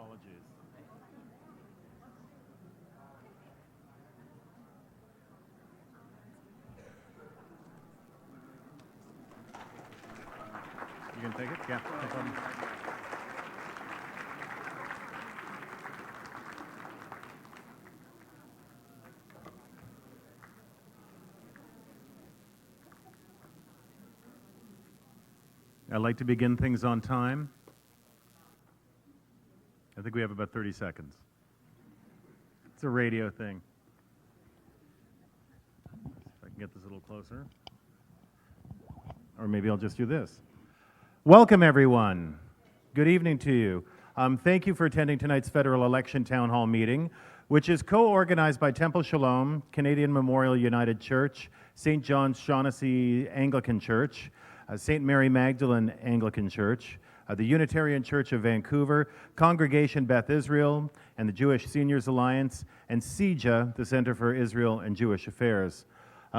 Apologies. You can take it? Yeah, no problem. I'd like to begin things on time. I think we have about 30 seconds. It's a radio thing. If I can get this a little closer. Or maybe I'll just do this. Welcome, everyone. Good evening to you. Thank you for attending tonight's federal election town hall meeting, which is co-organized by Temple Sholom, Canadian Memorial United Church, St. John's Shaughnessy Anglican Church, St. Mary Magdalene Anglican Church, the Unitarian Church of Vancouver, Congregation Beth Israel, and the Jewish Seniors Alliance, and CIJA, the Center for Israel and Jewish Affairs.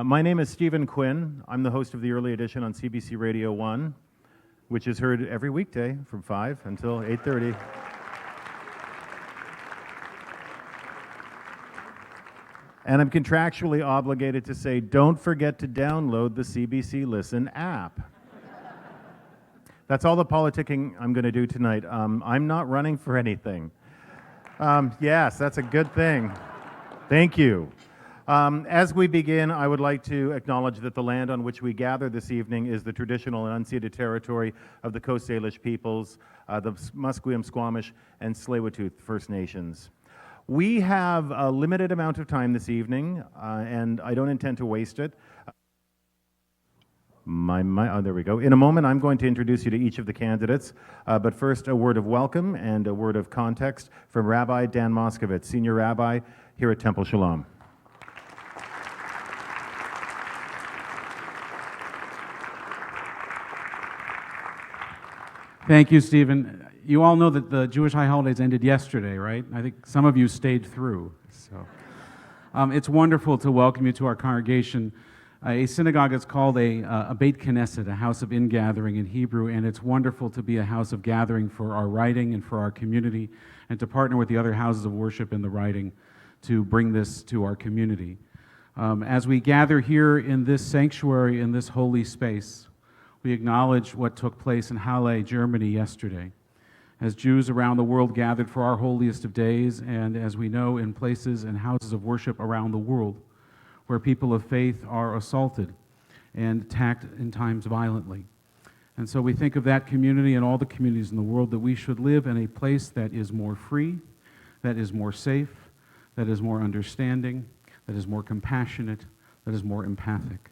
My name is Stephen Quinn. I'm the host of the early edition on CBC Radio 1, which is heard every weekday from 5 until 8:30. And I'm contractually obligated to say, don't forget to download the CBC Listen app. That's all the politicking I'm going to do tonight. I'm not running for anything. Yes, that's a good thing. Thank you. As we begin, I would like to acknowledge that the land on which we gather this evening is the traditional and unceded territory of the Coast Salish peoples, the Musqueam, Squamish, and Tsleil-Waututh First Nations. We have a limited amount of time this evening, and I don't intend to waste it. Oh, there we go. In a moment, I'm going to introduce you to each of the candidates, but first, a word of welcome and a word of context from Rabbi Dan Moskovitz, Senior Rabbi here at Temple Sholom. Thank you, Stephen. You all know that the Jewish high holidays ended yesterday, right? I think some of you stayed through. So, it's wonderful to welcome you to our congregation. A synagogue is called a Beit Knesset, a house of ingathering in Hebrew, and it's wonderful to be a house of gathering for our writing and for our community, and to partner with the other houses of worship in the writing to bring this to our community. As we gather here in this sanctuary, in this holy space, we acknowledge what took place in Halle, Germany yesterday, as Jews around the world gathered for our holiest of days, and as we know, in places and houses of worship around the world, where people of faith are assaulted and attacked in times violently. And so we think of that community and all the communities in the world, that we should live in a place that is more free, that is more safe, that is more understanding, that is more compassionate, that is more empathic.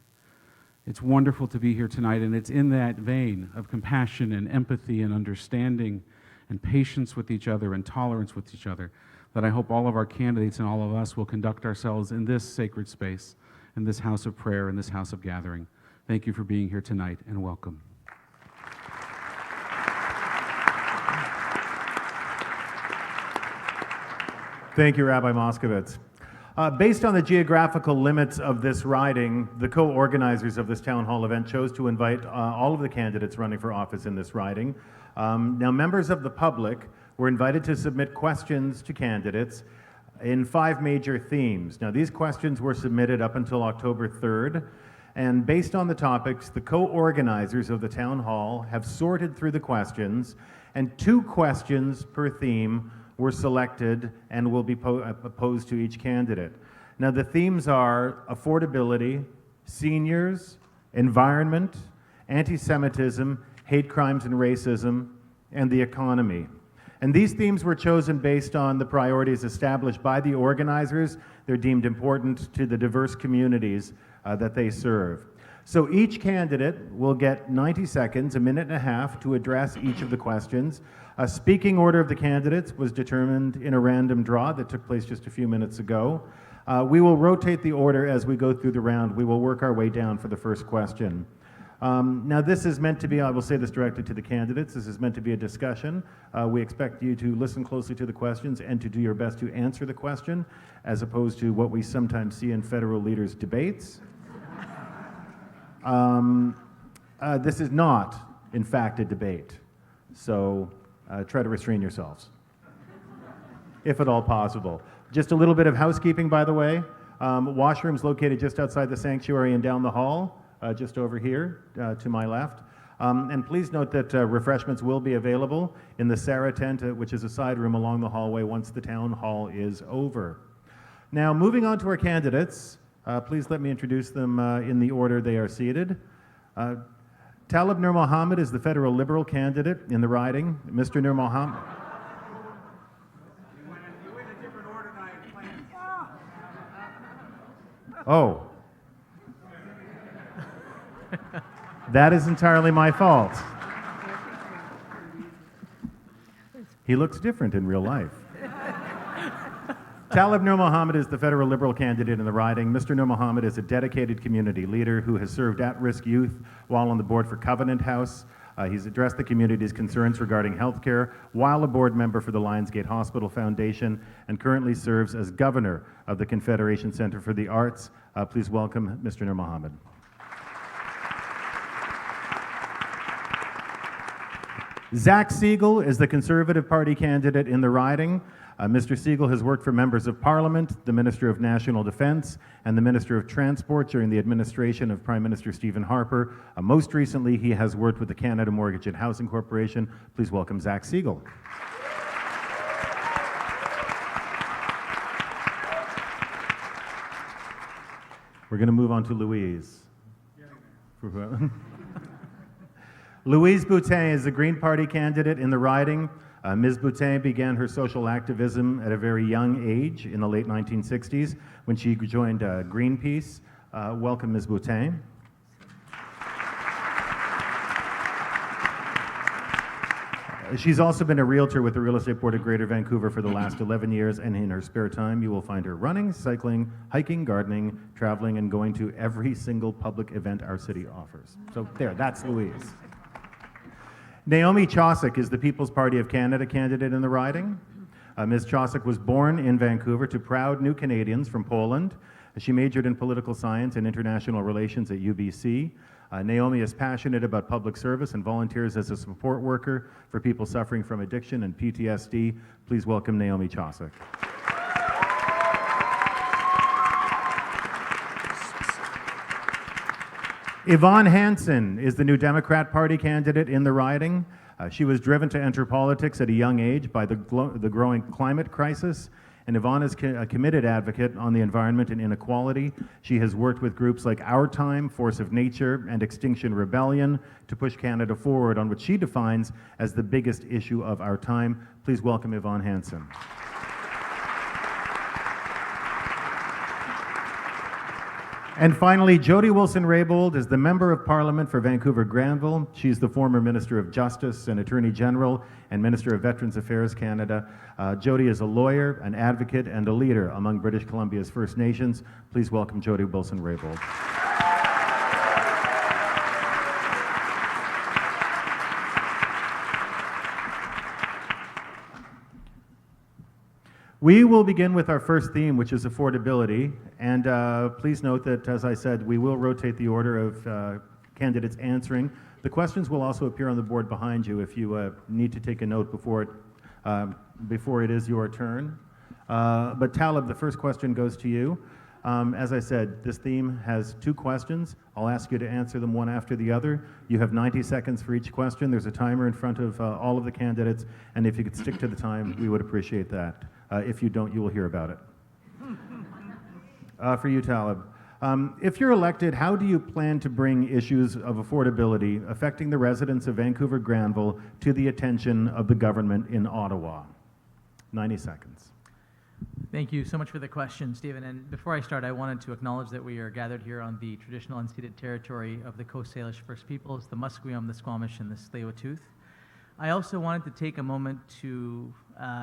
It's wonderful to be here tonight, and it's in that vein of compassion and empathy and understanding and patience with each other and tolerance with each other that I hope all of our candidates and all of us will conduct ourselves in this sacred space, in this house of prayer, in this house of gathering. Thank you for being here tonight, and welcome. Thank you, Rabbi Moskovitz. Based on the geographical limits of this riding, the co-organizers of this town hall event chose to invite all of the candidates running for office in this riding. Now, members of the public were invited to submit questions to candidates in 5 major themes. Now, these questions were submitted up until October 3rd, and based on the topics, the co-organizers of the town hall have sorted through the questions, and 2 questions per theme were selected and will be posed to each candidate. Now, the themes are affordability, seniors, environment, anti-Semitism, hate crimes and racism, and the economy. And these themes were chosen based on the priorities established by the organizers. They're deemed important to the diverse communities that they serve. So each candidate will get 90 seconds, a minute and a half, to address each of the questions. A speaking order of the candidates was determined in a random draw that took place just a few minutes ago. We will rotate the order as we go through the round. We will work our way down for the first question. Now, this is meant to be, I will say this directly to the candidates, this is meant to be a discussion. We expect you to listen closely to the questions and to do your best to answer the question, as opposed to what we sometimes see in federal leaders' debates. This is not, in fact, a debate, so try to restrain yourselves. if at all possible. Just a little bit of housekeeping, by the way. Washrooms located just outside the sanctuary and down the hall, just over here to my left. And please note that refreshments will be available in the Sarah tent, which is a side room along the hallway once the town hall is over. Now, moving on to our candidates, please let me introduce them in the order they are seated. Talib Nur Mohammed is the federal Liberal candidate in the riding. Mr. Nur Mohammed. You went a different order than I had planned. Oh. That is entirely my fault. He looks different in real life. Talib Nur Mohammed is the federal Liberal candidate in the riding. Mr. Nur Mohammed is a dedicated community leader who has served at-risk youth while on the board for Covenant House. He's addressed the community's concerns regarding healthcare while a board member for the Lionsgate Hospital Foundation and currently serves as governor of the Confederation Center for the Arts. Please welcome Mr. Nur Mohammed. Zach Siegel is the Conservative Party candidate in the riding. Mr. Siegel has worked for members of Parliament, the Minister of National Defence, and the Minister of Transport during the administration of Prime Minister Stephen Harper. Most recently, he has worked with the Canada Mortgage and Housing Corporation. Please welcome Zach Siegel. We're going to move on to Louise. Louise Boutin is the Green Party candidate in the riding. Ms. Boutin began her social activism at a very young age in the late 1960s when she joined Greenpeace. Welcome, Ms. Boutin. She's also been a realtor with the Real Estate Board of Greater Vancouver for the last 11 years, and in her spare time, you will find her running, cycling, hiking, gardening, traveling, and going to every single public event our city offers. So there, that's Louise. Naomi Chosick is the People's Party of Canada candidate in the riding. Ms. Chosick was born in Vancouver to proud new Canadians from Poland. She majored in political science and international relations at UBC. Naomi is passionate about public service and volunteers as a support worker for people suffering from addiction and PTSD. Please welcome Naomi Chosick. Yvonne Hansen is the new Democrat Party candidate in the riding. She was driven to enter politics at a young age by the growing climate crisis, and Yvonne is a committed advocate on the environment and inequality. She has worked with groups like Our Time, Force of Nature, and Extinction Rebellion to push Canada forward on what she defines as the biggest issue of our time. Please welcome Yvonne Hansen. And finally, Jody Wilson-Raybould is the Member of Parliament for Vancouver-Granville. She's the former Minister of Justice and Attorney General and Minister of Veterans Affairs Canada. Jody is a lawyer, an advocate, and a leader among British Columbia's First Nations. Please welcome Jody Wilson-Raybould. We will begin with our first theme, which is affordability. And please note that, as I said, we will rotate the order of candidates answering. The questions will also appear on the board behind you if you need to take a note before it is your turn. But Talib, the first question goes to you. As I said, this theme has two questions. I'll ask you to answer them one after the other. You have 90 seconds for each question. There's a timer in front of all of the candidates, and if you could stick to the time, we would appreciate that. If you don't, you will hear about it. For you, Talib. If you're elected, how do you plan to bring issues of affordability affecting the residents of Vancouver-Granville to the attention of the government in Ottawa? 90 seconds. Thank you so much for the question, Stephen. And before I start, I wanted to acknowledge that we are gathered here on the traditional unceded territory of the Coast Salish First Peoples, the Musqueam, the Squamish, and the Tsleil-Waututh. I also wanted to take a moment to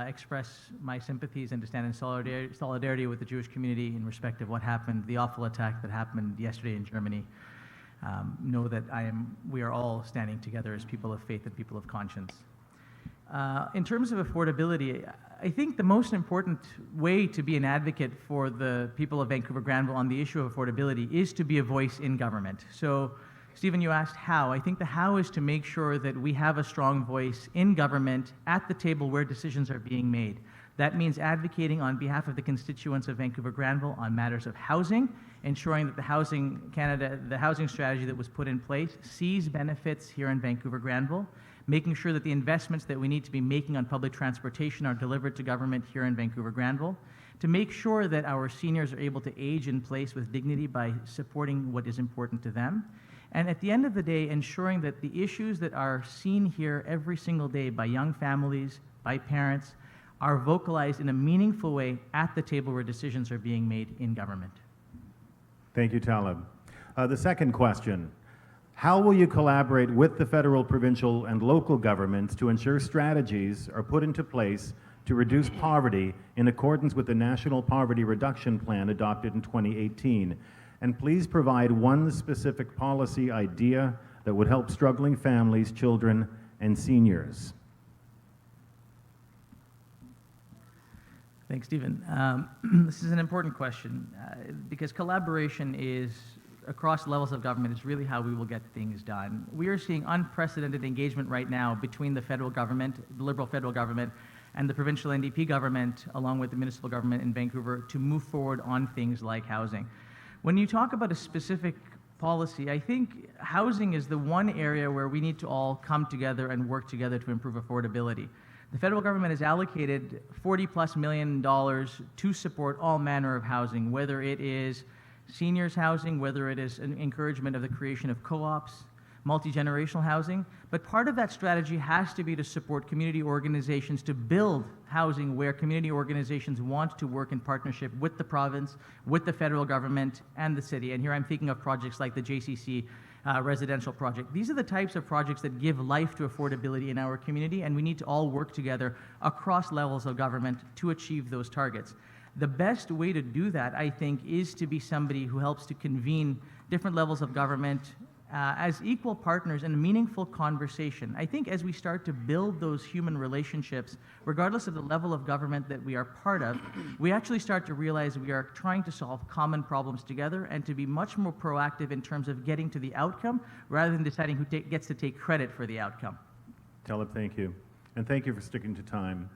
express my sympathies and to stand in solidarity with the Jewish community in respect of what happened, the awful attack that happened yesterday in Germany. Know that we are all standing together as people of faith and people of conscience. In terms of affordability, I think the most important way to be an advocate for the people of Vancouver-Granville on the issue of affordability is to be a voice in government. So, Stephen, you asked how. I think the how is to make sure that we have a strong voice in government at the table where decisions are being made, That means advocating on behalf of the constituents of Vancouver-Granville on matters of housing, ensuring that the housing strategy that was put in place sees benefits here in Vancouver-Granville, making sure that the investments that we need to be making on public transportation are delivered to government here in Vancouver-Granville, to make sure that our seniors are able to age in place with dignity by supporting what is important to them, and at the end of the day, ensuring that the issues that are seen here every single day by young families, by parents, are vocalized in a meaningful way at the table where decisions are being made in government. Thank you, Talib. The second question, how will you collaborate with the federal, provincial, and local governments to ensure strategies are put into place to reduce poverty in accordance with the National Poverty Reduction Plan adopted in 2018? And please provide one specific policy idea that would help struggling families, children, and seniors. Thanks, Stephen. This is an important question because collaboration is across levels of government is really how we will get things done. We are seeing unprecedented engagement right now between the federal government, the Liberal federal government, and the provincial NDP government, along with the municipal government in Vancouver, to move forward on things like housing. When you talk about a specific policy, I think housing is the one area where we need to all come together and work together to improve affordability. The federal government has allocated $40+ million to support all manner of housing, whether it is seniors housing, whether it is an encouragement of the creation of co-ops, multi-generational housing. But part of that strategy has to be to support community organizations to build housing where community organizations want to work in partnership with the province, with the federal government, and the city. And here I'm thinking of projects like the JCC residential project. These are the types of projects that give life to affordability in our community, and we need to all work together across levels of government to achieve those targets. The best way to do that, I think, is to be somebody who helps to convene different levels of government as equal partners in a meaningful conversation. I think as we start to build those human relationships, regardless of the level of government that we are part of, we actually start to realize we are trying to solve common problems together and to be much more proactive in terms of getting to the outcome rather than deciding who gets to take credit for the outcome. Talib, thank you. And thank you for sticking to time.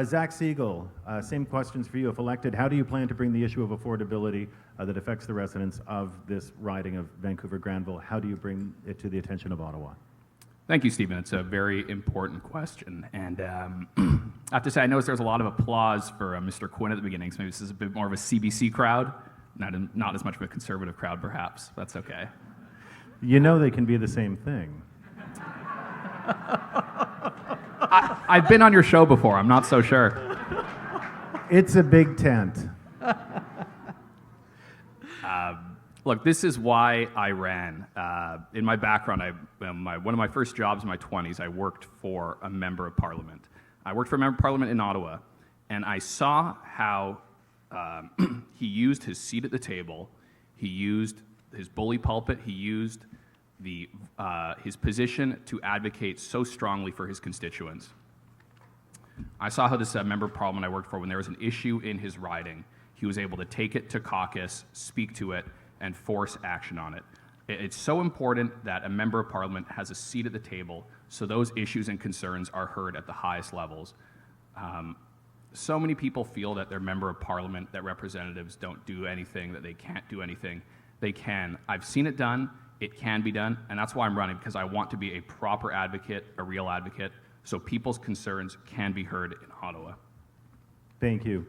Zach Siegel, same questions for you. If elected, how do you plan to bring the issue of affordability that affects the residents of this riding of Vancouver-Granville, how do you bring it to the attention of Ottawa? Thank you, Stephen. It's a very important question. And I have to say, I noticed there's a lot of applause for Mr. Quinn at the beginning, so maybe this is a bit more of a CBC crowd, not as much of a conservative crowd, perhaps. That's okay. You know they can be the same thing. I've been on your show before. I'm not so sure. It's a big tent. Look, this is why I ran. In my background, one of my first jobs in my 20s, I worked for a member of parliament. I worked for a member of parliament in Ottawa, and I saw how he used his seat at the table, he used his bully pulpit, he used his position to advocate so strongly for his constituents. I saw how this member of parliament I worked for, when there was an issue in his riding, he was able to take it to caucus, speak to it, and force action on it. It's so important that a member of parliament has a seat at the table so those issues and concerns are heard at the highest levels. So many people feel that their member of parliament, that representatives don't do anything, that they can't do anything. They can. I've seen it done. It can be done, and that's why I'm running, because I want to be a proper advocate, a real advocate, so people's concerns can be heard in Ottawa. Thank you.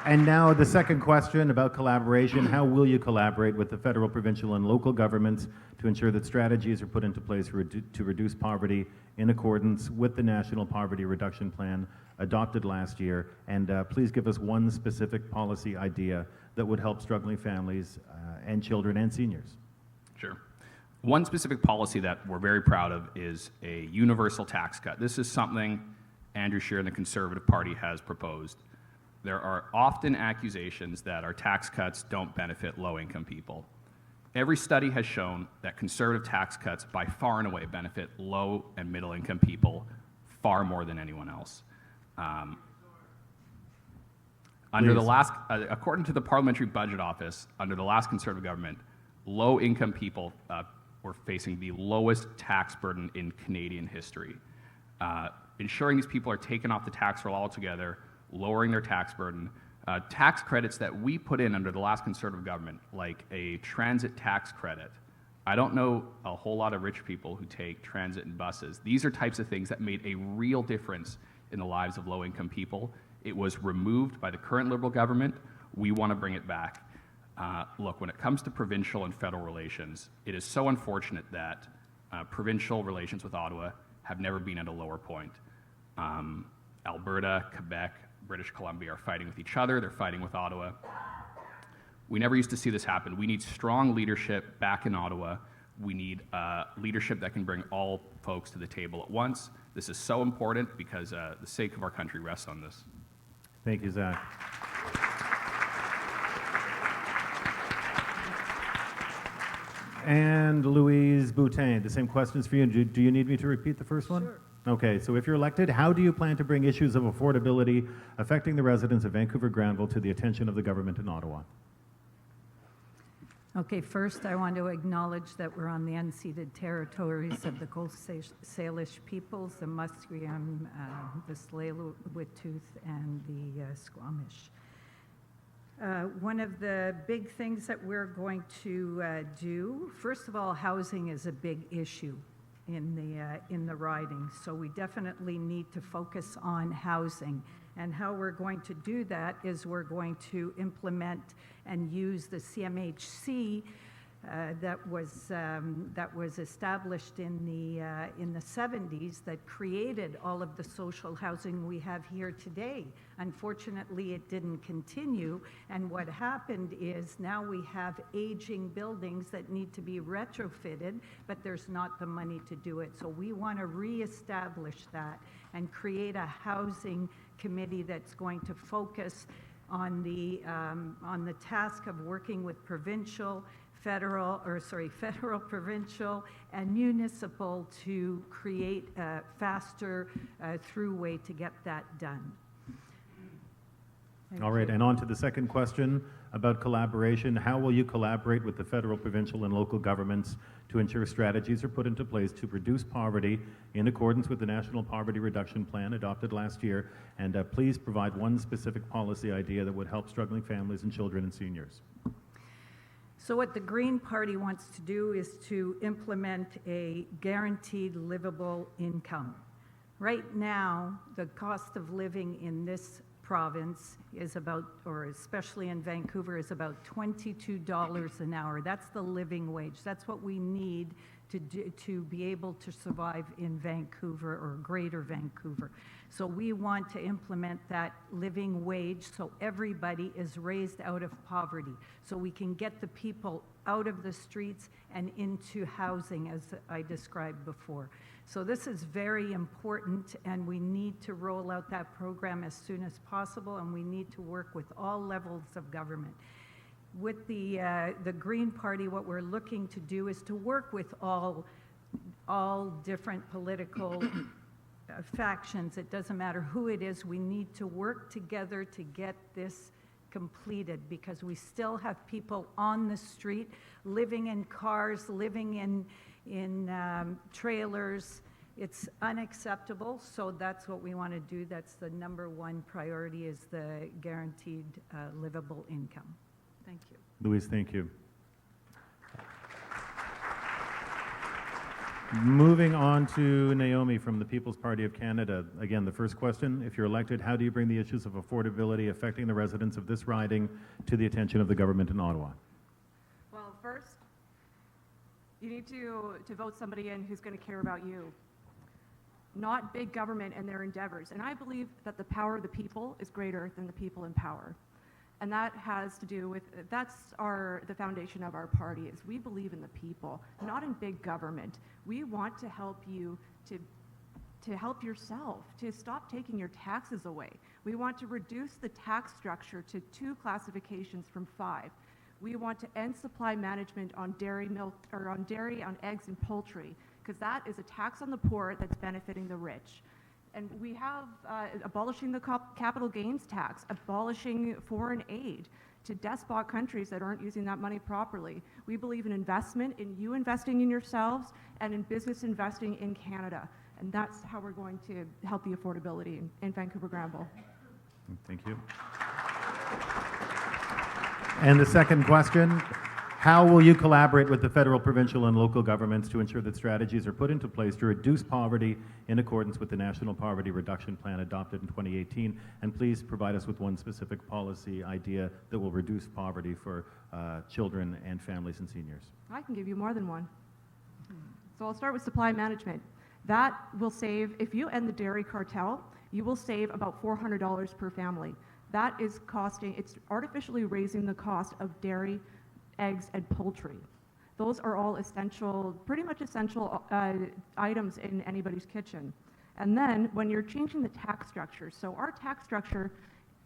And now the second question about collaboration. How will you collaborate with the federal, provincial, and local governments to ensure that strategies are put into place to reduce poverty in accordance with the National Poverty Reduction Plan adopted last year? And please give us one specific policy idea that would help struggling families and children and seniors. Sure. One specific policy that we're very proud of is a universal tax cut. This is something Andrew Scheer and the Conservative Party has proposed. There are often accusations that our tax cuts don't benefit low-income people. Every study has shown that conservative tax cuts by far and away benefit low and middle-income people far more than anyone else. Under the last, according to the Parliamentary Budget Office, under the last Conservative government, low-income people were facing the lowest tax burden in Canadian history. ensuring these people are taken off the tax roll altogether, lowering their tax burden, tax credits that we put in under the last Conservative government, like a transit tax credit. I don't know a whole lot of rich people who take transit and buses. These are types of things that made a real difference in the lives of low-income people. It was removed by the current Liberal government. We want to bring it back. Look, when it comes to provincial and federal relations, it is so unfortunate that provincial relations with Ottawa have never been at a lower point. Alberta, Quebec, British Columbia are fighting with each other. They're fighting with Ottawa. We never used to see this happen. We need strong leadership back in Ottawa. We need leadership that can bring all folks to the table at once. This is so important because the sake of our country rests on this. Thank you, Zach. And Louise Boutin, the same questions for you. Do you need me to repeat the first one? Sure. Okay, so if you're elected, how do you plan to bring issues of affordability affecting the residents of Vancouver-Granville to the attention of the government in Ottawa? Okay, first I want to acknowledge that we're on the unceded territories of the Coast Salish peoples, the Musqueam, the Tsleil-Waututh, and the Squamish. One of the big things that we're going to do, first of all, housing is a big issue in the riding, so we definitely need to focus on housing. And how we're going to do that is we're going to implement and use the CMHC that was established in the 70s that created all of the social housing we have here today. Unfortunately, it didn't continue, and what happened is now we have aging buildings that need to be retrofitted, but there's not the money to do it. So we want to reestablish that and create a housing committee that's going to focus on the task of working with federal, provincial, and municipal to create a faster throughway to get that done. All right, and on to the second question about collaboration. How will you collaborate with the federal, provincial, and local governments to ensure strategies are put into place to reduce poverty in accordance with the National Poverty Reduction Plan adopted last year? And please provide one specific policy idea that would help struggling families and children and seniors. So what the Green Party wants to do is to implement a guaranteed livable income. Right now, the cost of living in this province is about, or especially in Vancouver, is about $22 an hour. That's the living wage. That's what we need to be able to survive in Vancouver or Greater Vancouver. So we want to implement that living wage so everybody is raised out of poverty, so we can get the people out of the streets and into housing, as I described before. So this is very important, and we need to roll out that program as soon as possible, and we need to work with all levels of government. With the Green Party, what we're looking to do is to work with all different political factions. It doesn't matter who it is. We need to work together to get this completed, because we still have people on the street living in cars, living in trailers. It's unacceptable, so that's what we want to do. That's the number one priority, is the guaranteed livable income. Thank you. Louise, thank you. Moving on to Naomi from the People's Party of Canada. Again, the first question, if you're elected, how do you bring the issues of affordability affecting the residents of this riding to the attention of the government in Ottawa? Well, first, you need to vote somebody in who's going to care about you, not big government and their endeavors. And I believe that the power of the people is greater than the people in power. And that has to do with, that's the foundation of our party, is we believe in the people, not in big government. We want to help you to help yourself, to stop taking your taxes away. We want to reduce the tax structure to 2 classifications from 5. We want to end supply management on dairy, milk, or on dairy, on eggs and poultry, because that is a tax on the poor that's benefiting the rich. And we have abolishing the capital gains tax, abolishing foreign aid to despot countries that aren't using that money properly. We believe in investment, in you investing in yourselves, and in business investing in Canada. And that's how we're going to help the affordability in Vancouver-Granville. Thank you. And the second question, how will you collaborate with the federal, provincial, and local governments to ensure that strategies are put into place to reduce poverty in accordance with the National Poverty Reduction Plan adopted in 2018? And please provide us with one specific policy idea that will reduce poverty for children and families and seniors. I can give you more than one. So I'll start with supply management. That will save, if you end the dairy cartel, you will save about $400 per family. That is costing, it's artificially raising the cost of dairy, eggs, and poultry. Those are all essential, pretty much essential items in anybody's kitchen. And then when you're changing the tax structure, so our tax structure,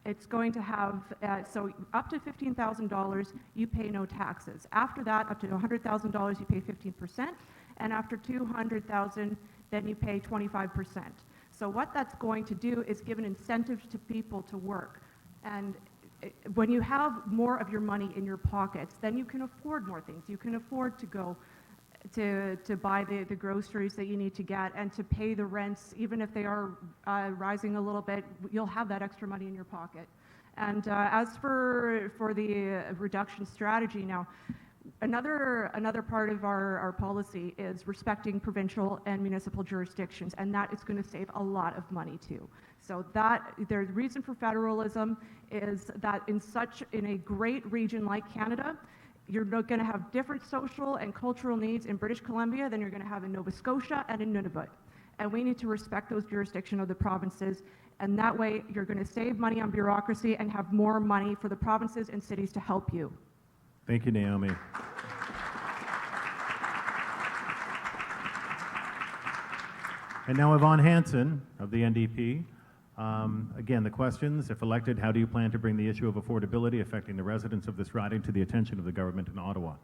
it's going to have, so up to $15,000, you pay no taxes. After that, up to $100,000, you pay 15%, and after $200,000, then you pay 25%. So what that's going to do is give an incentive to people to work. And when you have more of your money in your pockets, then you can afford more things. You can afford to go to buy the groceries that you need to get and to pay the rents, even if they are rising a little bit, you'll have that extra money in your pocket. And as for the reduction strategy now, another part of our policy is respecting provincial and municipal jurisdictions, and that is going to save a lot of money too. So the reason for federalism is that in a great region like Canada, you're going to have different social and cultural needs in British Columbia than you're going to have in Nova Scotia and in Nunavut. And we need to respect those jurisdictions of the provinces, and that way you're going to save money on bureaucracy and have more money for the provinces and cities to help you. Thank you, Naomi. And now Yvonne Hansen of the NDP. Again, the questions, if elected, how do you plan to bring the issue of affordability affecting the residents of this riding to the attention of the government in Ottawa?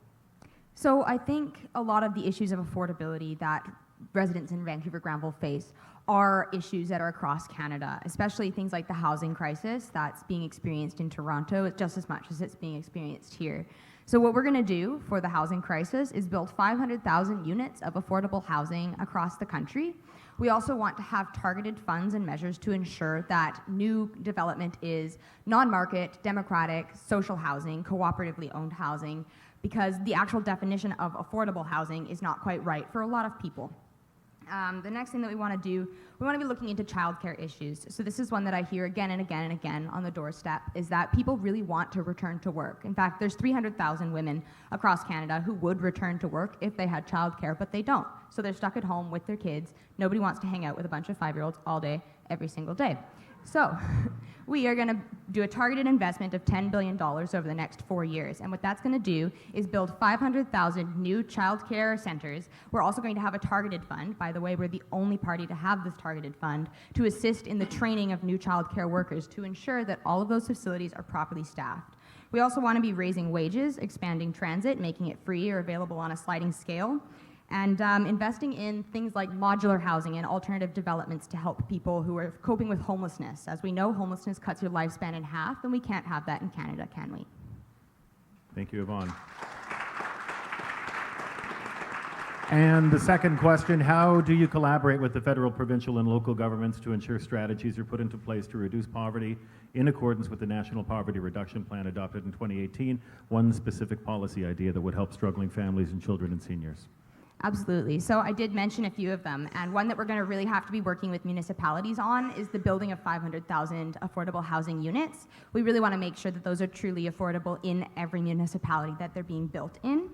So I think a lot of the issues of affordability that residents in Vancouver-Granville face are issues that are across Canada, especially things like the housing crisis that's being experienced in Toronto just as much as it's being experienced here. So what we're going to do for the housing crisis is build 500,000 units of affordable housing across the country. We also want to have targeted funds and measures to ensure that new development is non-market, democratic, social housing, cooperatively owned housing, because the actual definition of affordable housing is not quite right for a lot of people. The next thing that we want to do, we want to be looking into childcare issues. So this is one that I hear again and again and again on the doorstep, is that people really want to return to work. In fact, there's 300,000 women across Canada who would return to work if they had childcare, but they don't. So they're stuck at home with their kids. Nobody wants to hang out with a bunch of 5-year-olds all day, every single day. So we are going to do a targeted investment of $10 billion over the next 4 years. And what that's going to do is build 500,000 new childcare centers. We're also going to have a targeted fund. By the way, we're the only party to have this targeted fund to assist in the training of new childcare workers to ensure that all of those facilities are properly staffed. We also want to be raising wages, expanding transit, making it free or available on a sliding scale, and investing in things like modular housing and alternative developments to help people who are coping with homelessness. As we know, homelessness cuts your lifespan in half, and we can't have that in Canada, can we? Thank you, Yvonne. And the second question, how do you collaborate with the federal, provincial, and local governments to ensure strategies are put into place to reduce poverty in accordance with the National Poverty Reduction Plan adopted in 2018? One specific policy idea that would help struggling families and children and seniors. Absolutely. So I did mention a few of them, and one that we're going to really have to be working with municipalities on is the building of 500,000 affordable housing units. We really want to make sure that those are truly affordable in every municipality that they're being built in.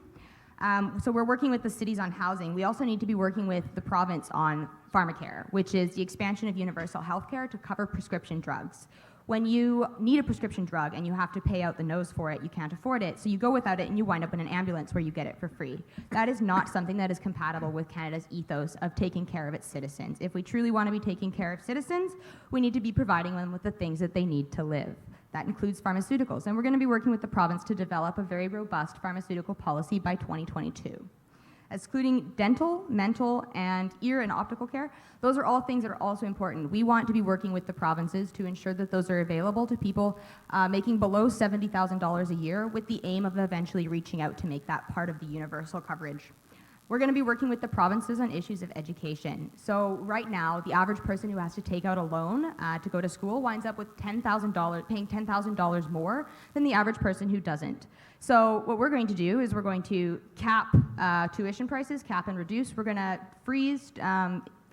So we're working with the cities on housing. We also need to be working with the province on pharmacare, which is the expansion of universal health care to cover prescription drugs. When you need a prescription drug and you have to pay out the nose for it, you can't afford it, so you go without it and you wind up in an ambulance where you get it for free. That is not something that is compatible with Canada's ethos of taking care of its citizens. If we truly want to be taking care of citizens, we need to be providing them with the things that they need to live. That includes pharmaceuticals, and we're going to be working with the province to develop a very robust pharmaceutical policy by 2022. Excluding dental, mental, and ear and optical care, those are all things that are also important. We want to be working with the provinces to ensure that those are available to people making below $70,000 a year, with the aim of eventually reaching out to make that part of the universal coverage. We're going to be working with the provinces on issues of education. So right now, the average person who has to take out a loan to go to school winds up with paying $10,000 more than the average person who doesn't. So what we're going to do is we're going to cap tuition prices, cap and reduce. We're going to freeze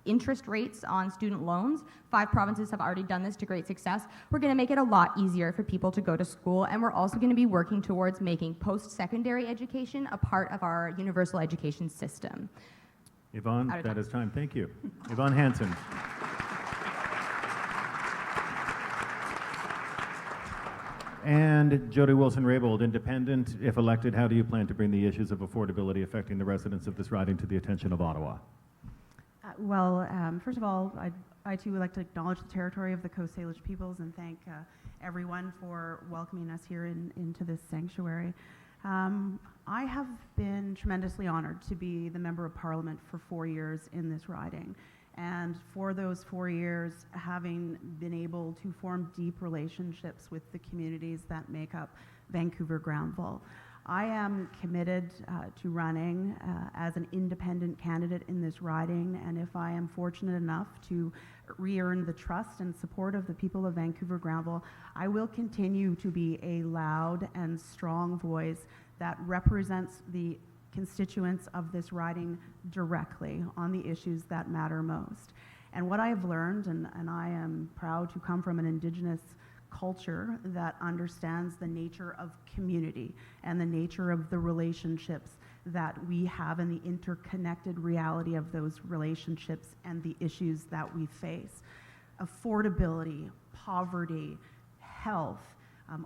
interest rates on student loans. 5 provinces have already done this to great success. We're going to make it a lot easier for people to go to school, and we're also going to be working towards making post-secondary education a part of our universal education system. Yvonne, that is time. Thank you. Yvonne Hansen. And Jody Wilson-Raybould, independent. If elected, how do you plan to bring the issues of affordability affecting the residents of this riding to the attention of Ottawa? First of all, I too would like to acknowledge the territory of the Coast Salish peoples and thank everyone for welcoming us here into this sanctuary. I have been tremendously honored to be the Member of Parliament for 4 years in this riding. And for those 4 years, having been able to form deep relationships with the communities that make up Vancouver-Granville, I am committed to running as an independent candidate in this riding, and if I am fortunate enough to re-earn the trust and support of the people of Vancouver-Granville, I will continue to be a loud and strong voice that represents the constituents of this riding directly on the issues that matter most. And what I've learned, and I am proud to come from an Indigenous culture that understands the nature of community and the nature of the relationships that we have and the interconnected reality of those relationships and the issues that we face. Affordability, poverty, health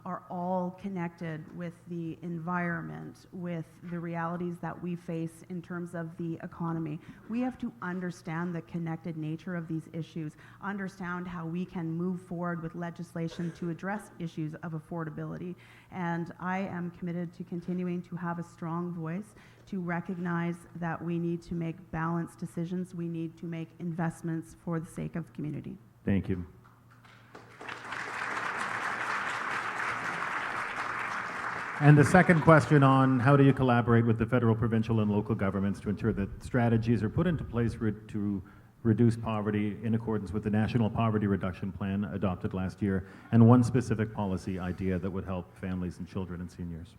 are all connected with the environment, with the realities that we face in terms of the economy. We have to understand the connected nature of these issues, understand how we can move forward with legislation to address issues of affordability. And I am committed to continuing to have a strong voice, to recognize that we need to make balanced decisions, we need to make investments for the sake of community. Thank you. And the second question on how do you collaborate with the federal, provincial, and local governments to ensure that strategies are put into place to reduce poverty in accordance with the National Poverty Reduction Plan adopted last year, and one specific policy idea that would help families and children and seniors?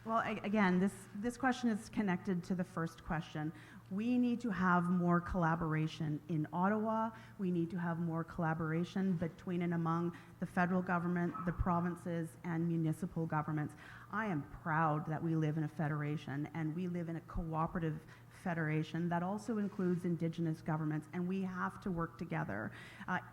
Well, again, this question is connected to the first question. We need to have more collaboration in Ottawa. We need to have more collaboration between and among the federal government, the provinces, and municipal governments. I am proud that we live in a federation, and we live in a cooperative federation that also includes Indigenous governments, and we have to work together.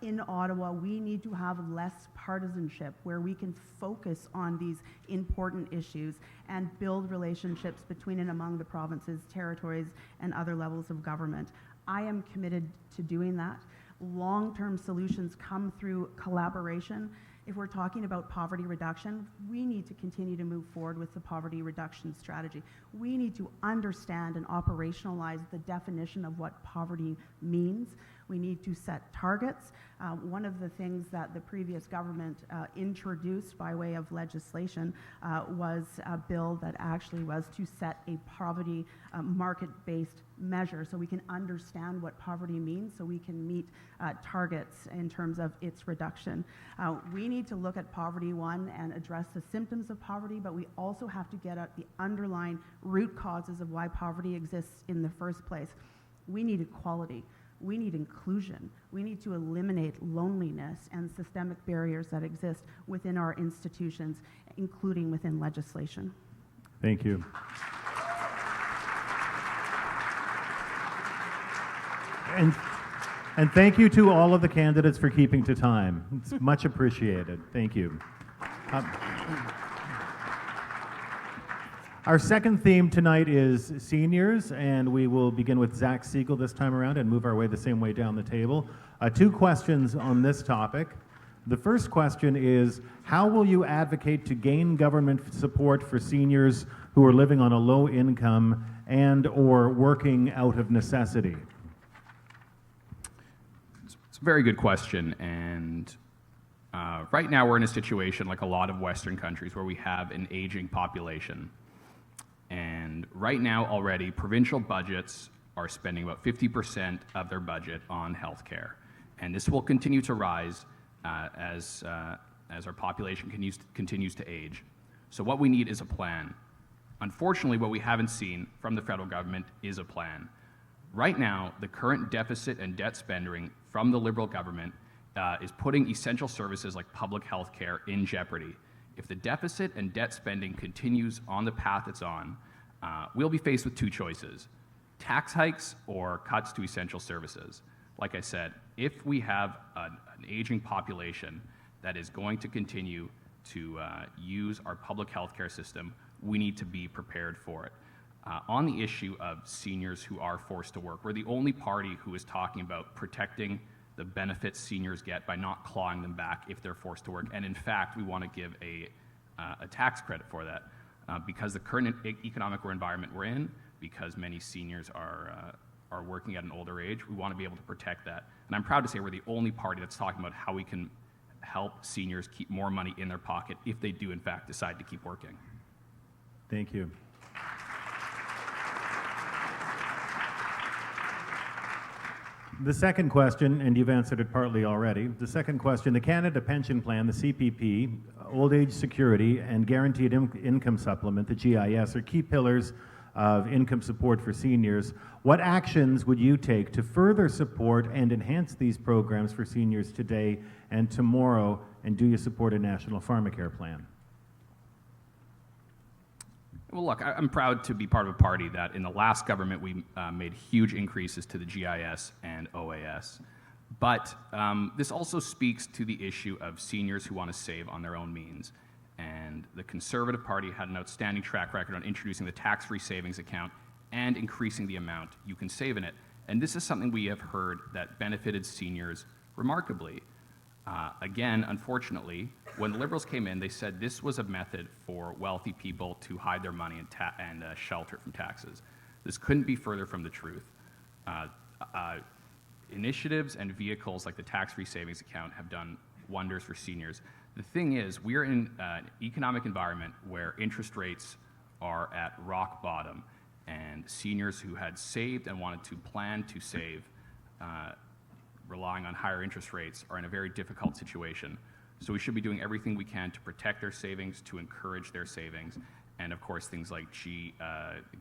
In Ottawa, we need to have less partisanship where we can focus on these important issues and build relationships between and among the provinces, territories, and other levels of government. I am committed to doing that. Long-term solutions come through collaboration. If we're talking about poverty reduction, we need to continue to move forward with the poverty reduction strategy. We need to understand and operationalize the definition of what poverty means. We need to set targets. One of the things that the previous government introduced by way of legislation was a bill that actually was to set a poverty market-based measure so we can understand what poverty means, so we can meet targets in terms of its reduction. We need to look at poverty, one, and address the symptoms of poverty, but we also have to get at the underlying root causes of why poverty exists in the first place. We need equality. We need inclusion. We need to eliminate loneliness and systemic barriers that exist within our institutions, including within legislation. Thank you. And thank you to all of the candidates for keeping to time. It's much appreciated. Thank you. Our second theme tonight is seniors, and we will begin with Zach Siegel this time around and move our way the same way down the table. 2 questions on this topic. The first question is, how will you advocate to gain government support for seniors who are living on a low income and or working out of necessity? It's a very good question, and right now we're in a situation like a lot of Western countries where we have an aging population. And Right now, already, provincial budgets are spending about 50% of their budget on healthcare, and this will continue to rise as our population continues to age. So what we need is a plan. Unfortunately, what we haven't seen from the federal government is a plan. Right now, the current deficit and debt spending from the Liberal government is putting essential services like public health care in jeopardy. If the deficit and debt spending continues on the path it's on, we'll be faced with two choices: tax hikes or cuts to essential services. Like I said, if we have an aging population that is going to continue to use our public health care system, we need to be prepared for it. On the issue of seniors who are forced to work, we're the only party who is talking about protecting the benefits seniors get by not clawing them back if they're forced to work. And in fact, we want to give a tax credit for that. Because the current economic environment we're in, because many seniors are working at an older age, we want to be able to protect that. And I'm proud to say we're the only party that's talking about how we can help seniors keep more money in their pocket if they do in fact decide to keep working. Thank you. The second question, and you've answered it partly already. The second question, the Canada Pension Plan, the CPP, Old Age Security, and Guaranteed Income Supplement, the GIS, are key pillars of income support for seniors. What actions would you take to further support and enhance these programs for seniors today and tomorrow, and do you support a national pharmacare plan? Well, look, I'm proud to be part of a party that in the last government we made huge increases to the GIS and OAS. But this also speaks to the issue of seniors who want to save on their own means. And the Conservative Party had an outstanding track record on introducing the tax-free savings account and increasing the amount you can save in it. And this is something we have heard that benefited seniors remarkably. Again, unfortunately, when the Liberals came in, they said this was a method for wealthy people to hide their money and shelter from taxes. This couldn't be further from the truth. Initiatives and vehicles like the tax-free savings account have done wonders for seniors. The thing is, we are in an economic environment where interest rates are at rock bottom, and seniors who had saved and wanted to plan to save relying on higher interest rates are in a very difficult situation. So we should be doing everything we can to protect their savings, to encourage their savings, and of course things like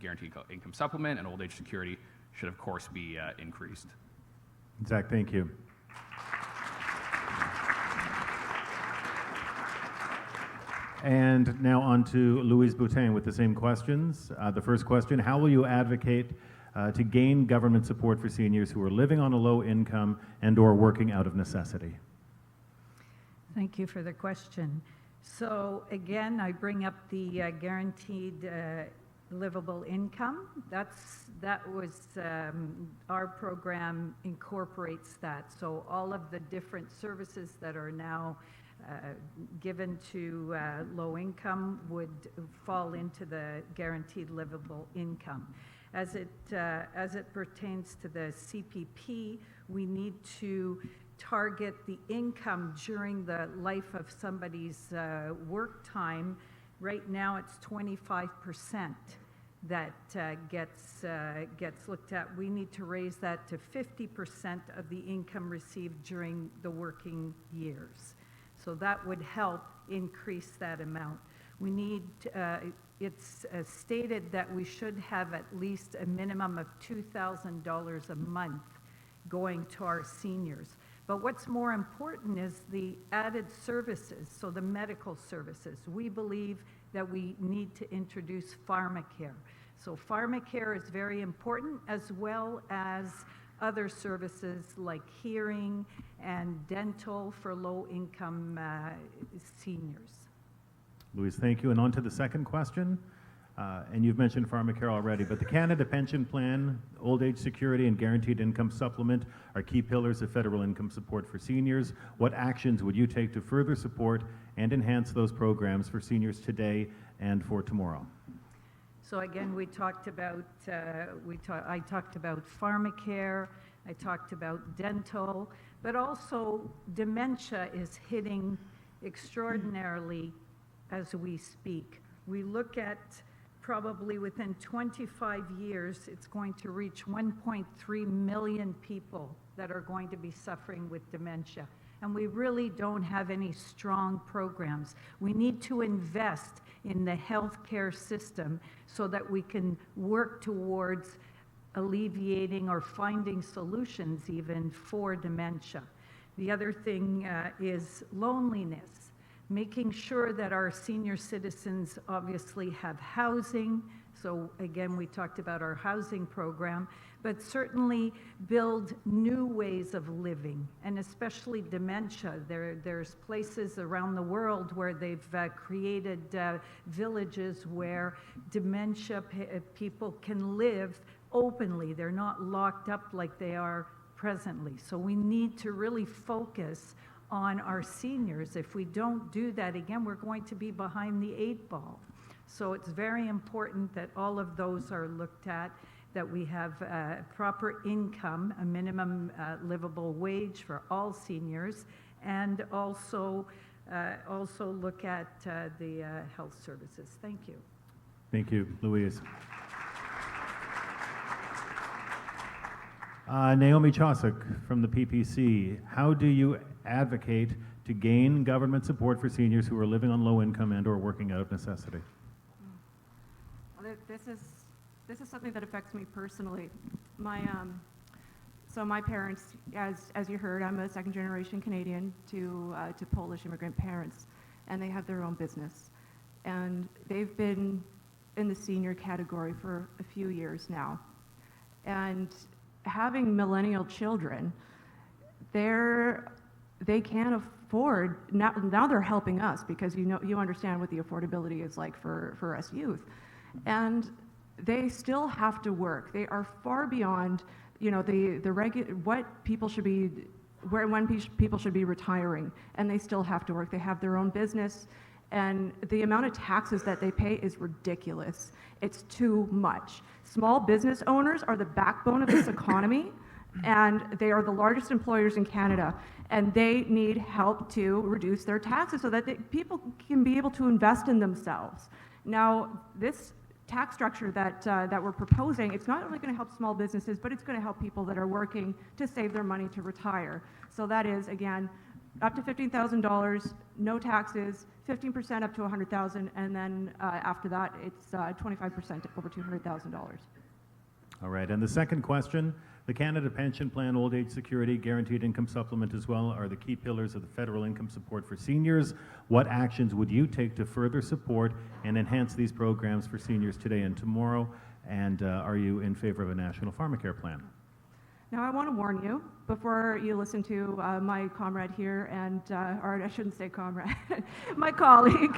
Guaranteed Income Supplement and Old Age Security should of course be increased. Zach, thank you. And now on to Louise Boutin with the same questions. The first question, how will you advocate to gain government support for seniors who are living on a low income and or working out of necessity? Thank you for the question. So again, I bring up the guaranteed livable income. Our program incorporates that. So all of the different services that are now given to low income would fall into the guaranteed livable income. As it pertains to the CPP, we need to target the income during the life of somebody's work time. Right now, it's 25% that gets looked at. We need to raise that to 50% of the income received during the working years. So that would help increase that amount. We need, it's stated that we should have at least a minimum of $2,000 a month going to our seniors. But what's more important is the added services, so the medical services. We believe that we need to introduce pharmacare. So pharmacare is very important, as well as other services like hearing and dental for low-income seniors. Louise, thank you. And on to the second question. And you've mentioned pharmacare already, but the Canada Pension Plan, Old Age Security, and Guaranteed Income Supplement are key pillars of federal income support for seniors. What actions would you take to further support and enhance those programs for seniors today and for tomorrow? So again, we talked about, I talked about pharmacare, I talked about dental, but also dementia is hitting extraordinarily as we speak. We look at probably within 25 years, it's going to reach 1.3 million people that are going to be suffering with dementia. And we really don't have any strong programs. We need to invest in the healthcare system so that we can work towards alleviating or finding solutions even for dementia. The other thing is loneliness, making sure that our senior citizens obviously have housing. So again, we talked about our housing program, but certainly build new ways of living, and especially dementia. There's places around the world where they've created villages where dementia people can live openly. They're not locked up like they are presently. So we need to really focus on our seniors. If we don't do that, again, we're going to be behind the 8 ball. So it's very important that all of those are looked at, that we have proper income, a minimum livable wage for all seniors, and also look at the health services. Thank you. Thank you, Louise. Naomi Chosik from the PPC. How do you advocate to gain government support for seniors who are living on low income and or working out of necessity? Well, this is something that affects me personally. So my parents, as you heard, I'm a second generation Canadian to Polish immigrant parents, and they have their own business. And they've been in the senior category for a few years now. And having millennial children, they can't afford, now they're helping us because you understand what the affordability is like for us youth. And they still have to work. They are far beyond, what people should be, when people should be retiring, and they still have to work. They have their own business, and the amount of taxes that they pay is ridiculous. It's too much. Small business owners are the backbone of this economy, and they are the largest employers in Canada, and they need help to reduce their taxes so that people can be able to invest in themselves. Now, this tax structure that we're proposing, it's not only going to help small businesses, but it's going to help people that are working to save their money to retire. So that is, again, up to $15,000, no taxes, 15% up to $100,000, and then after that, it's 25% over $200,000. All right, and the second question, the Canada Pension Plan, Old Age Security, Guaranteed Income Supplement as well are the key pillars of the federal income support for seniors. What actions would you take to further support and enhance these programs for seniors today and tomorrow? And are you in favor of a national pharmacare plan? Now, I want to warn you before you listen to my comrade here, and or I shouldn't say comrade, my colleague.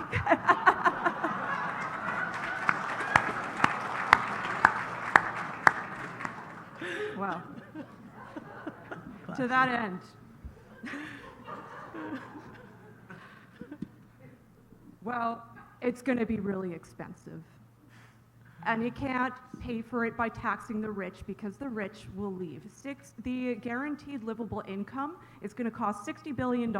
Well, to that end, well, it's going to be really expensive. And you can't pay for it by taxing the rich because the rich will leave. The guaranteed livable income is going to cost $60 billion.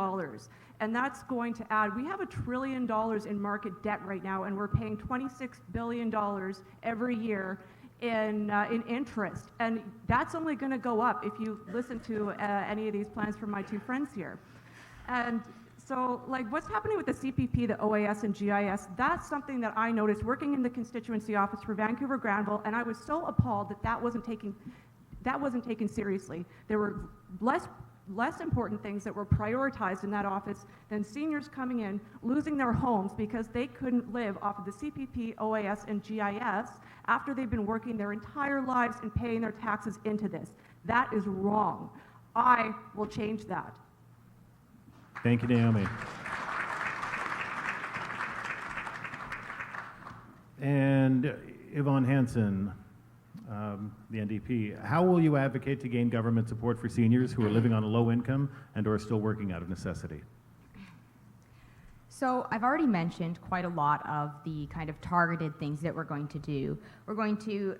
And that's going to add, we have $1 trillion in market debt right now, and we're paying $26 billion every year in interest. And that's only going to go up if you listen to any of these plans from my two friends here. And so, like, what's happening with the CPP, the OAS, and GIS, that's something that I noticed working in the constituency office for Vancouver-Granville, and I was so appalled that that wasn't taken seriously. There were less important things that were prioritized in that office than seniors coming in, losing their homes because they couldn't live off of the CPP, OAS, and GIS after they've been working their entire lives and paying their taxes into this. That is wrong. I will change that. Thank you, Naomi. And Yvonne Hansen, the NDP, how will you advocate to gain government support for seniors who are living on a low income and or still working out of necessity? So I've already mentioned quite a lot of the kind of targeted things that we're going to do. We're going to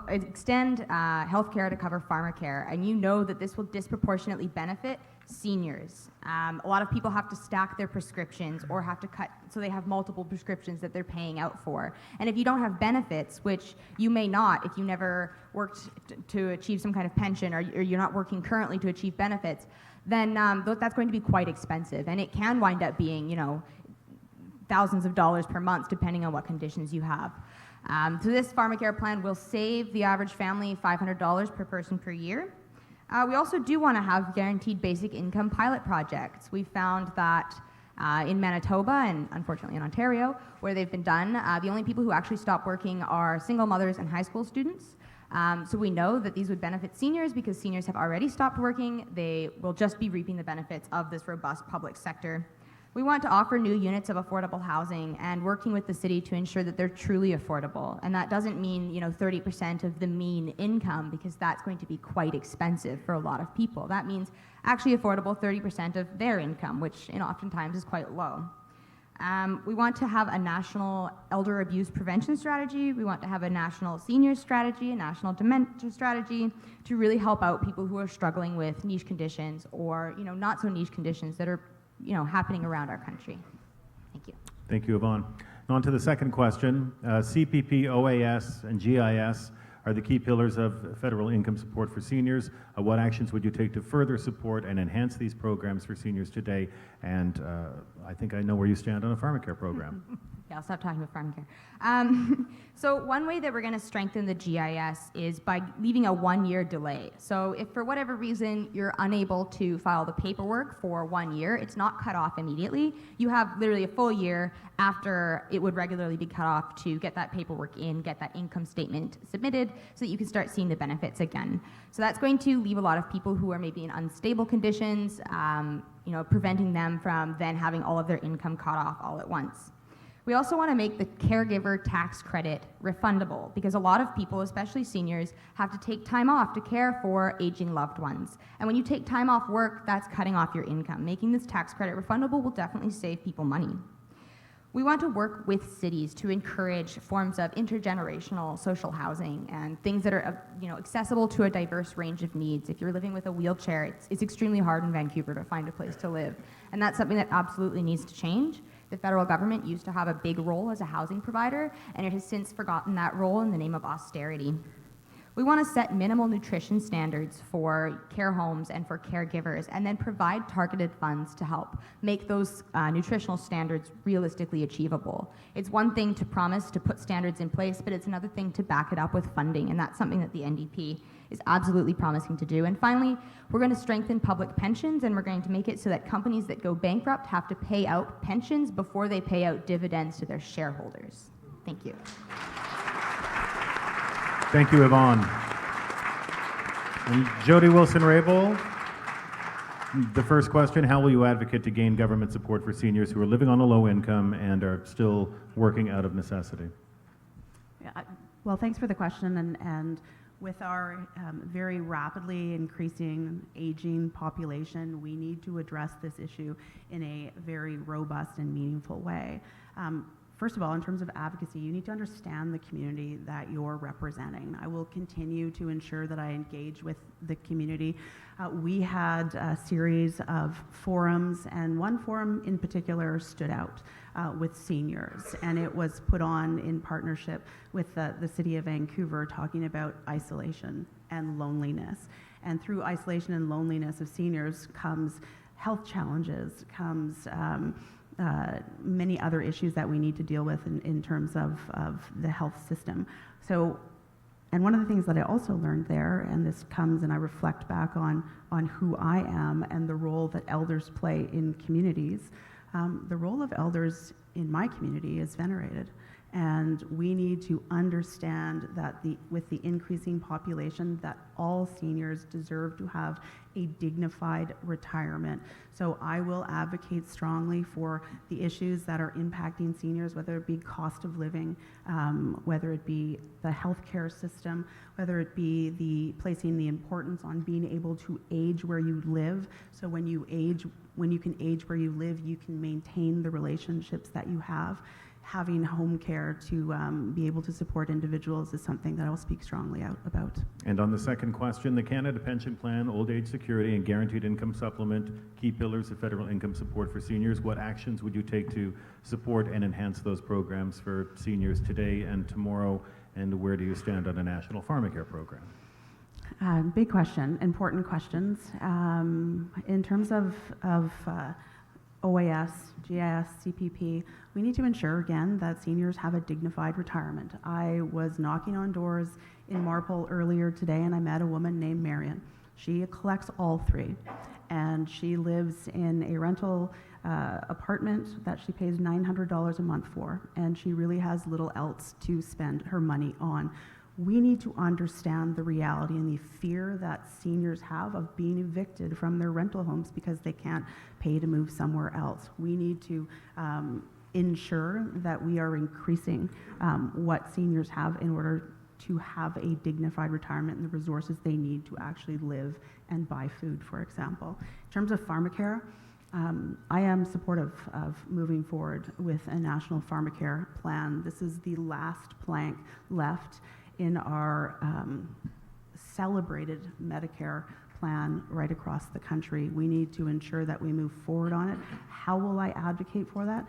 extend healthcare to cover pharmacare, and you know that this will disproportionately benefit seniors. A lot of people have to stack their prescriptions or have to cut, so they have multiple prescriptions that they're paying out for. And if you don't have benefits, which you may not if you never worked to achieve some kind of pension, or you're not working currently to achieve benefits, then that's going to be quite expensive. And it can wind up being, thousands of dollars per month, depending on what conditions you have. So this pharmacare plan will save the average family $500 per person per year. We also do want to have guaranteed basic income pilot projects. We found that in Manitoba and unfortunately in Ontario, where they've been done, the only people who actually stop working are single mothers and high school students. So we know that these would benefit seniors because seniors have already stopped working. They will just be reaping the benefits of this robust public sector. We want to offer new units of affordable housing and working with the city to ensure that they're truly affordable. And that doesn't mean, 30% of the mean income, because that's going to be quite expensive for a lot of people. That means actually affordable 30% of their income, which oftentimes is quite low. We want to have a national elder abuse prevention strategy. We want to have a national senior strategy, a national dementia strategy to really help out people who are struggling with niche conditions or, not so niche conditions that are happening around our country. Thank you. Thank you, Yvonne. On to the second question. CPP, OAS, and GIS are the key pillars of federal income support for seniors. What actions would you take to further support and enhance these programs for seniors today? And I think I know where you stand on a pharmacare program. Yeah, I'll stop talking about pharmacare. So one way that we're going to strengthen the GIS is by leaving a 1-year delay. So if for whatever reason you're unable to file the paperwork for 1 year, it's not cut off immediately. You have literally a full year after it would regularly be cut off to get that paperwork in, get that income statement submitted so that you can start seeing the benefits again. So that's going to leave a lot of people who are maybe in unstable conditions, preventing them from then having all of their income cut off all at once. We also want to make the caregiver tax credit refundable because a lot of people, especially seniors, have to take time off to care for aging loved ones. And when you take time off work, that's cutting off your income. Making this tax credit refundable will definitely save people money. We want to work with cities to encourage forms of intergenerational social housing and things that are accessible to a diverse range of needs. If you're living with a wheelchair, it's extremely hard in Vancouver to find a place to live. And that's something that absolutely needs to change. The federal government used to have a big role as a housing provider, and it has since forgotten that role in the name of austerity. We want to set minimal nutrition standards for care homes and for caregivers, and then provide targeted funds to help make those nutritional standards realistically achievable. It's one thing to promise to put standards in place, but it's another thing to back it up with funding, and that's something that the NDP is absolutely promising to do. And finally, we're going to strengthen public pensions, and we're going to make it so that companies that go bankrupt have to pay out pensions before they pay out dividends to their shareholders. Thank you. Thank you, Yvonne. And Jody Wilson-Raybould, the first question, how will you advocate to gain government support for seniors who are living on a low income and are still working out of necessity? Yeah, well, thanks for the question. And with our very rapidly increasing aging population, we need to address this issue in a very robust and meaningful way. First of all, in terms of advocacy, you need to understand the community that you're representing. I will continue to ensure that I engage with the community. We had a series of forums, and one forum in particular stood out with seniors, and it was put on in partnership with the City of Vancouver, talking about isolation and loneliness. And through isolation and loneliness of seniors comes health challenges, comes many other issues that we need to deal with in terms of the health system. So, and one of the things that I also learned there, and this comes and I reflect back on who I am and the role that elders play in communities, the role of elders in my community is venerated. And we need to understand that with the increasing population, that all seniors deserve to have a dignified retirement. So I will advocate strongly for the issues that are impacting seniors, whether it be cost of living, whether it be the healthcare system, whether it be placing the importance on being able to age where you live. So when you can age where you live, you can maintain the relationships that you have. Having home care to be able to support individuals is something that I'll speak strongly out about. And on the second question, the Canada Pension Plan, Old Age Security, and Guaranteed Income Supplement, key pillars of federal income support for seniors. What actions would you take to support and enhance those programs for seniors today and tomorrow? And where do you stand on a national pharmacare program? Big question, important questions. In terms of OAS, GIS, CPP, we need to ensure, again, that seniors have a dignified retirement. I was knocking on doors in Marpole earlier today, and I met a woman named Marion. She collects all three, and she lives in a rental apartment that she pays $900 a month for, and she really has little else to spend her money on. We need to understand the reality and the fear that seniors have of being evicted from their rental homes because they can't pay to move somewhere else. We need to ensure that we are increasing what seniors have in order to have a dignified retirement and the resources they need to actually live and buy food, for example. In terms of pharmacare, I am supportive of moving forward with a national pharmacare plan. This is the last plank left in our celebrated Medicare plan right across the country. We need to ensure that we move forward on it. How will I advocate for that?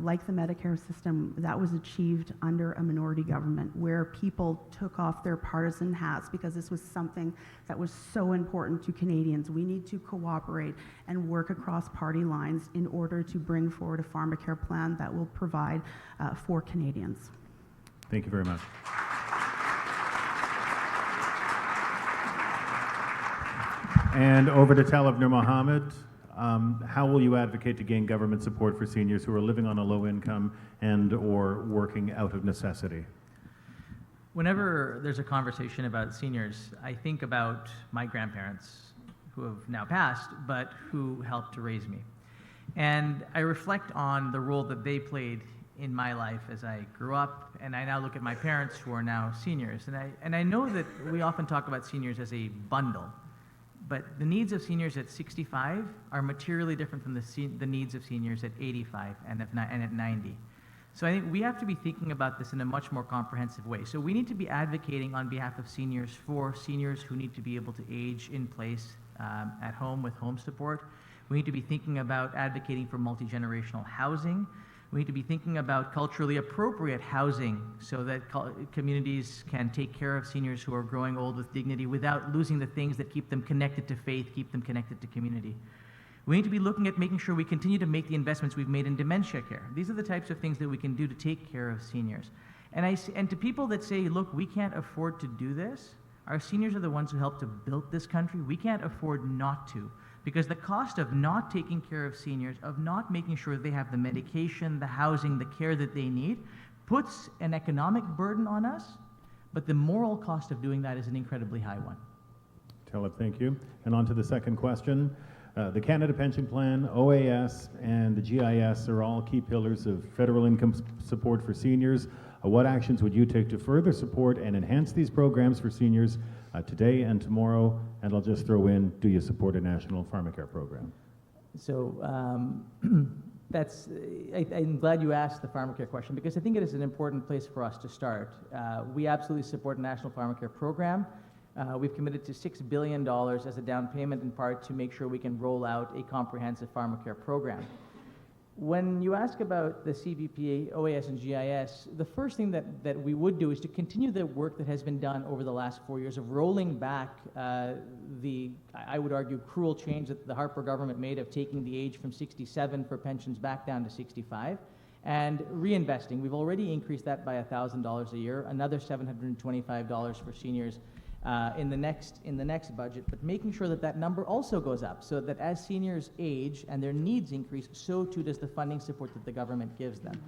Like the Medicare system, that was achieved under a minority government where people took off their partisan hats because this was something that was so important to Canadians. We need to cooperate and work across party lines in order to bring forward a pharmacare plan that will provide for Canadians. Thank you very much. And over to Talib Nur Mohammed. How will you advocate to gain government support for seniors who are living on a low income and or working out of necessity? Whenever there's a conversation about seniors, I think about my grandparents who have now passed, but who helped to raise me. And I reflect on the role that they played in my life as I grew up, and I now look at my parents who are now seniors. And I know that we often talk about seniors as a bundle. But the needs of seniors at 65 are materially different from the needs of seniors at 85 and at 90. So I think we have to be thinking about this in a much more comprehensive way. So we need to be advocating on behalf of seniors for seniors who need to be able to age in place at home with home support. We need to be thinking about advocating for multi-generational housing. We need to be thinking about culturally appropriate housing so that communities can take care of seniors who are growing old with dignity without losing the things that keep them connected to faith, keep them connected to community. We need to be looking at making sure we continue to make the investments we've made in dementia care. These are the types of things that we can do to take care of seniors. And to people that say, look, we can't afford to do this, our seniors are the ones who helped to build this country. We can't afford not to. Because the cost of not taking care of seniors, of not making sure they have the medication, the housing, the care that they need, puts an economic burden on us, but the moral cost of doing that is an incredibly high one. Talib, thank you. And on to the second question. The Canada Pension Plan, OAS, and the GIS are all key pillars of federal income support for seniors. What actions would you take to further support and enhance these programs for seniors today and tomorrow? And I'll just throw in, do you support a national pharmacare program? So I'm glad you asked the pharmacare question because I think it is an important place for us to start. We absolutely support a national pharmacare program. We've committed to $6 billion as a down payment in part to make sure we can roll out a comprehensive pharmacare program. When you ask about the CBP, OAS, and GIS, the first thing that we would do is to continue the work that has been done over the last 4 years of rolling back I would argue, cruel change that the Harper government made of taking the age from 67 for pensions back down to 65 and reinvesting. We've already increased that by $1,000 a year, another $725 for seniors in the next budget, but making sure that that number also goes up, so that as seniors age and their needs increase, so too does the funding support that the government gives them.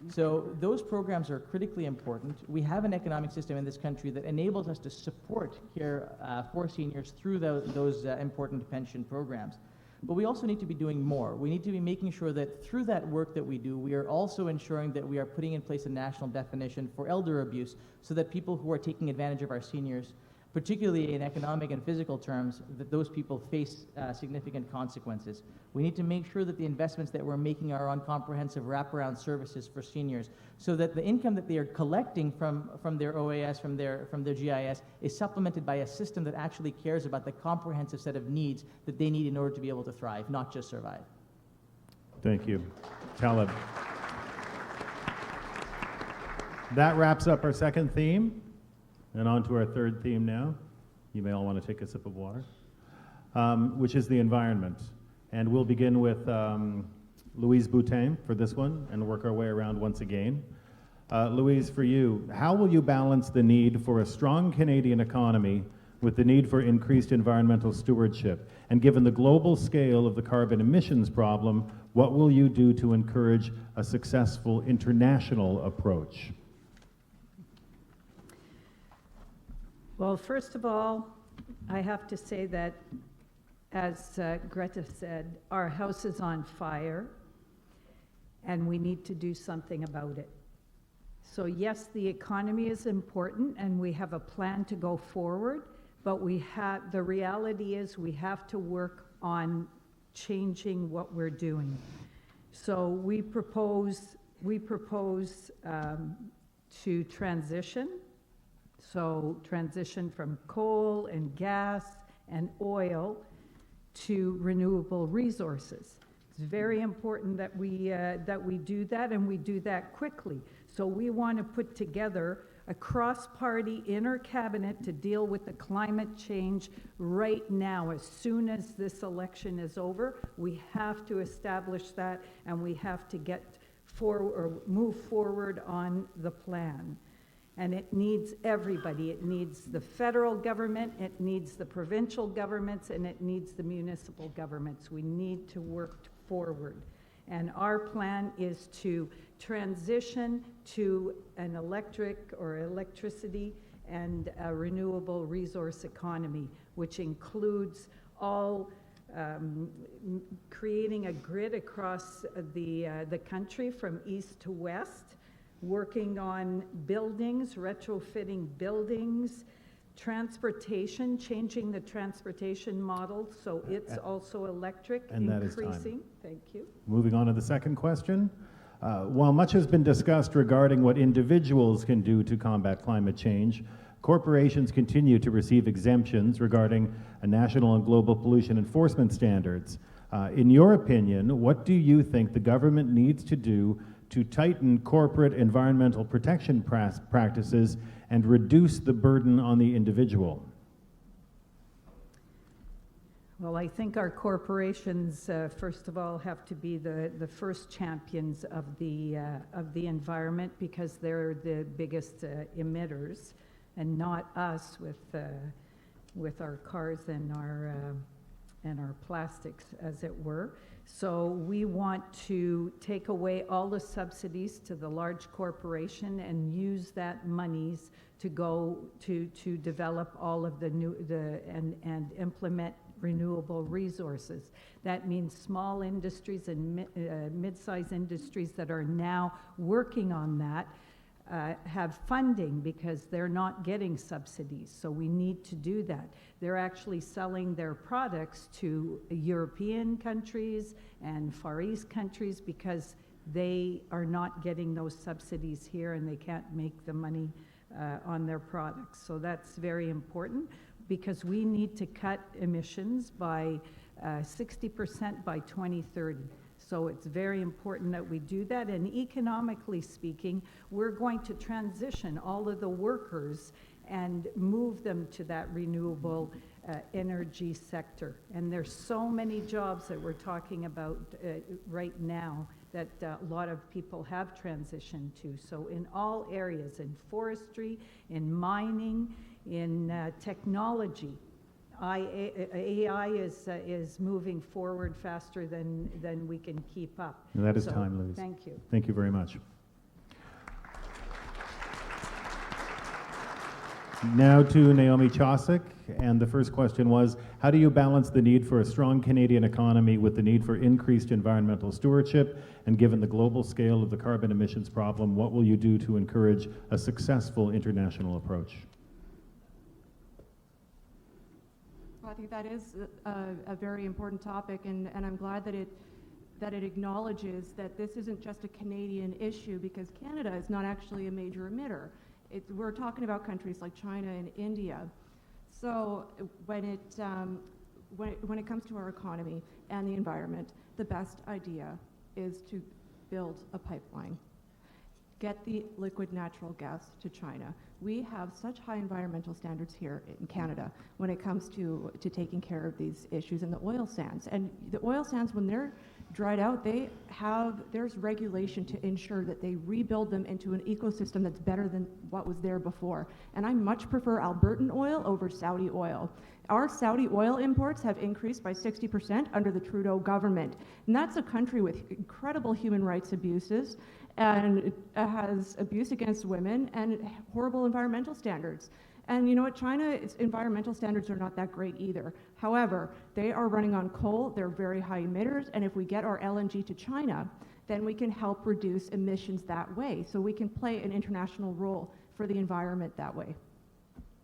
So those programs are critically important. We have an economic system in this country that enables us to support care for seniors through those important pension programs. But we also need to be doing more. We need to be making sure that through that work that we do, we are also ensuring that we are putting in place a national definition for elder abuse, so that people who are taking advantage of our seniors, particularly in economic and physical terms, that those people face significant consequences. We need to make sure that the investments that we're making are on comprehensive wraparound services for seniors, so that the income that they are collecting from their OAS, from their GIS, is supplemented by a system that actually cares about the comprehensive set of needs that they need in order to be able to thrive, not just survive. Thank you. Taleb. That wraps up our second theme. And on to our third theme now. You may all want to take a sip of water, which is the environment. And we'll begin with Louise Boutin for this one and work our way around once again. Louise, for you, how will you balance the need for a strong Canadian economy with the need for increased environmental stewardship? And given the global scale of the carbon emissions problem, what will you do to encourage a successful international approach? Well, first of all, I have to say that, as Greta said, our house is on fire, and we need to do something about it. So yes, the economy is important, and we have a plan to go forward, but the reality is we have to work on changing what we're doing. So we propose to transition. So transition from coal and gas and oil to renewable resources. It's very important that we do that, and we do that quickly. So we want to put together a cross-party inner cabinet to deal with the climate change right now. As soon as this election is over, we have to establish that, and we have to move forward on the plan. And it needs everybody. It needs the federal government, it needs the provincial governments, and it needs the municipal governments. We need to work forward. And our plan is to transition to an electricity and a renewable resource economy, which includes all creating a grid across the country from east to west, working on buildings, retrofitting buildings, transportation, changing the transportation model so it's also electric, and increasing. That is time. Thank you. Moving on to the second question. While much has been discussed regarding what individuals can do to combat climate change, corporations continue to receive exemptions regarding national and global pollution enforcement standards. In your opinion, what do you think the government needs to do to tighten corporate environmental protection practices and reduce the burden on the individual? Well, I think our corporations, first of all, have to be the first champions of the environment, because they're the biggest emitters, and not us with our cars and our plastics, as it were. So we want to take away all the subsidies to the large corporation and use that monies to go to develop all of and implement renewable resources. That means small industries and mid-sized industries that are now working on that have funding, because they're not getting subsidies. So we need to do that. They're actually selling their products to European countries and Far East countries because they are not getting those subsidies here, and they can't make the money on their products. So that's very important, because we need to cut emissions by 60% by 2030. So it's very important that we do that. And economically speaking, we're going to transition all of the workers and move them to that renewable energy sector. And there's so many jobs that we're talking about right now that a lot of people have transitioned to. So in all areas, in forestry, in mining, in technology. AI is moving forward faster than we can keep up. And that is So, time, Louise. Thank you. Thank you very much. Now to Naomi Chosick, and the first question was, how do you balance the need for a strong Canadian economy with the need for increased environmental stewardship? And given the global scale of the carbon emissions problem, what will you do to encourage a successful international approach? Well, I think that is a very important topic, and I'm glad that it acknowledges that this isn't just a Canadian issue, because Canada is not actually a major emitter. We're talking about countries like China and India. So when it comes to our economy and the environment, the best idea is to build a pipeline. Get the liquid natural gas to China. We have such high environmental standards here in Canada when it comes to taking care of these issues, and the oil sands. And the oil sands, when they're dried out, there's regulation to ensure that they rebuild them into an ecosystem that's better than what was there before. And I much prefer Albertan oil over Saudi oil. Our Saudi oil imports have increased by 60% under the Trudeau government. And that's a country with incredible human rights abuses, and it has abuse against women and horrible environmental standards. And you know what, China's environmental standards are not that great either. However, they are running on coal, they're very high emitters, and if we get our LNG to China, then we can help reduce emissions that way. So we can play an international role for the environment that way.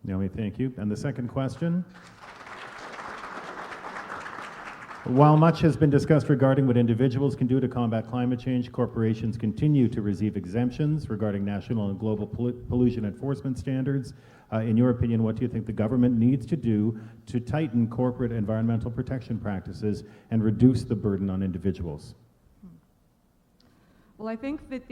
Naomi, thank you. And the second question? While much has been discussed regarding what individuals can do to combat climate change, corporations continue to receive exemptions regarding national and global pollution enforcement standards. In your opinion, what do you think the government needs to do to tighten corporate environmental protection practices and reduce the burden on individuals? Well, I think that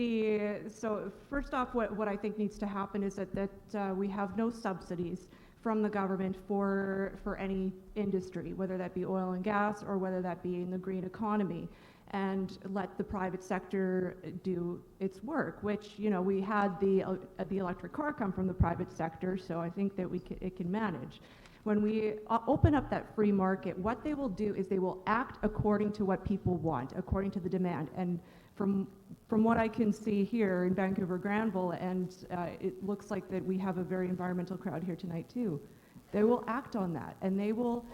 so first off, what I think needs to happen is that we have no subsidies from the government for any industry, whether that be oil and gas or whether that be in the green economy, and let the private sector do its work, which, you know, we had the electric car come from the private sector, so I think that it can manage. When we open up that free market, what they will do is they will act according to what people want, according to the demand. And from what I can see here in Vancouver-Granville, and it looks like that we have a very environmental crowd here tonight too, they will act on that, and they will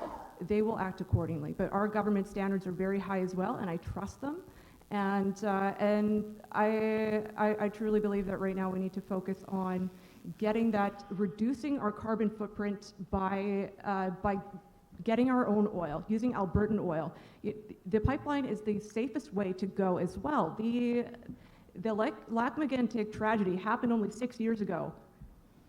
act accordingly. But our government standards are very high as well, and I trust them. And I truly believe that right now we need to focus on reducing our carbon footprint by getting our own oil, using Albertan oil. The pipeline is the safest way to go as well. The Lac-Mégantic tragedy happened only 6 years ago,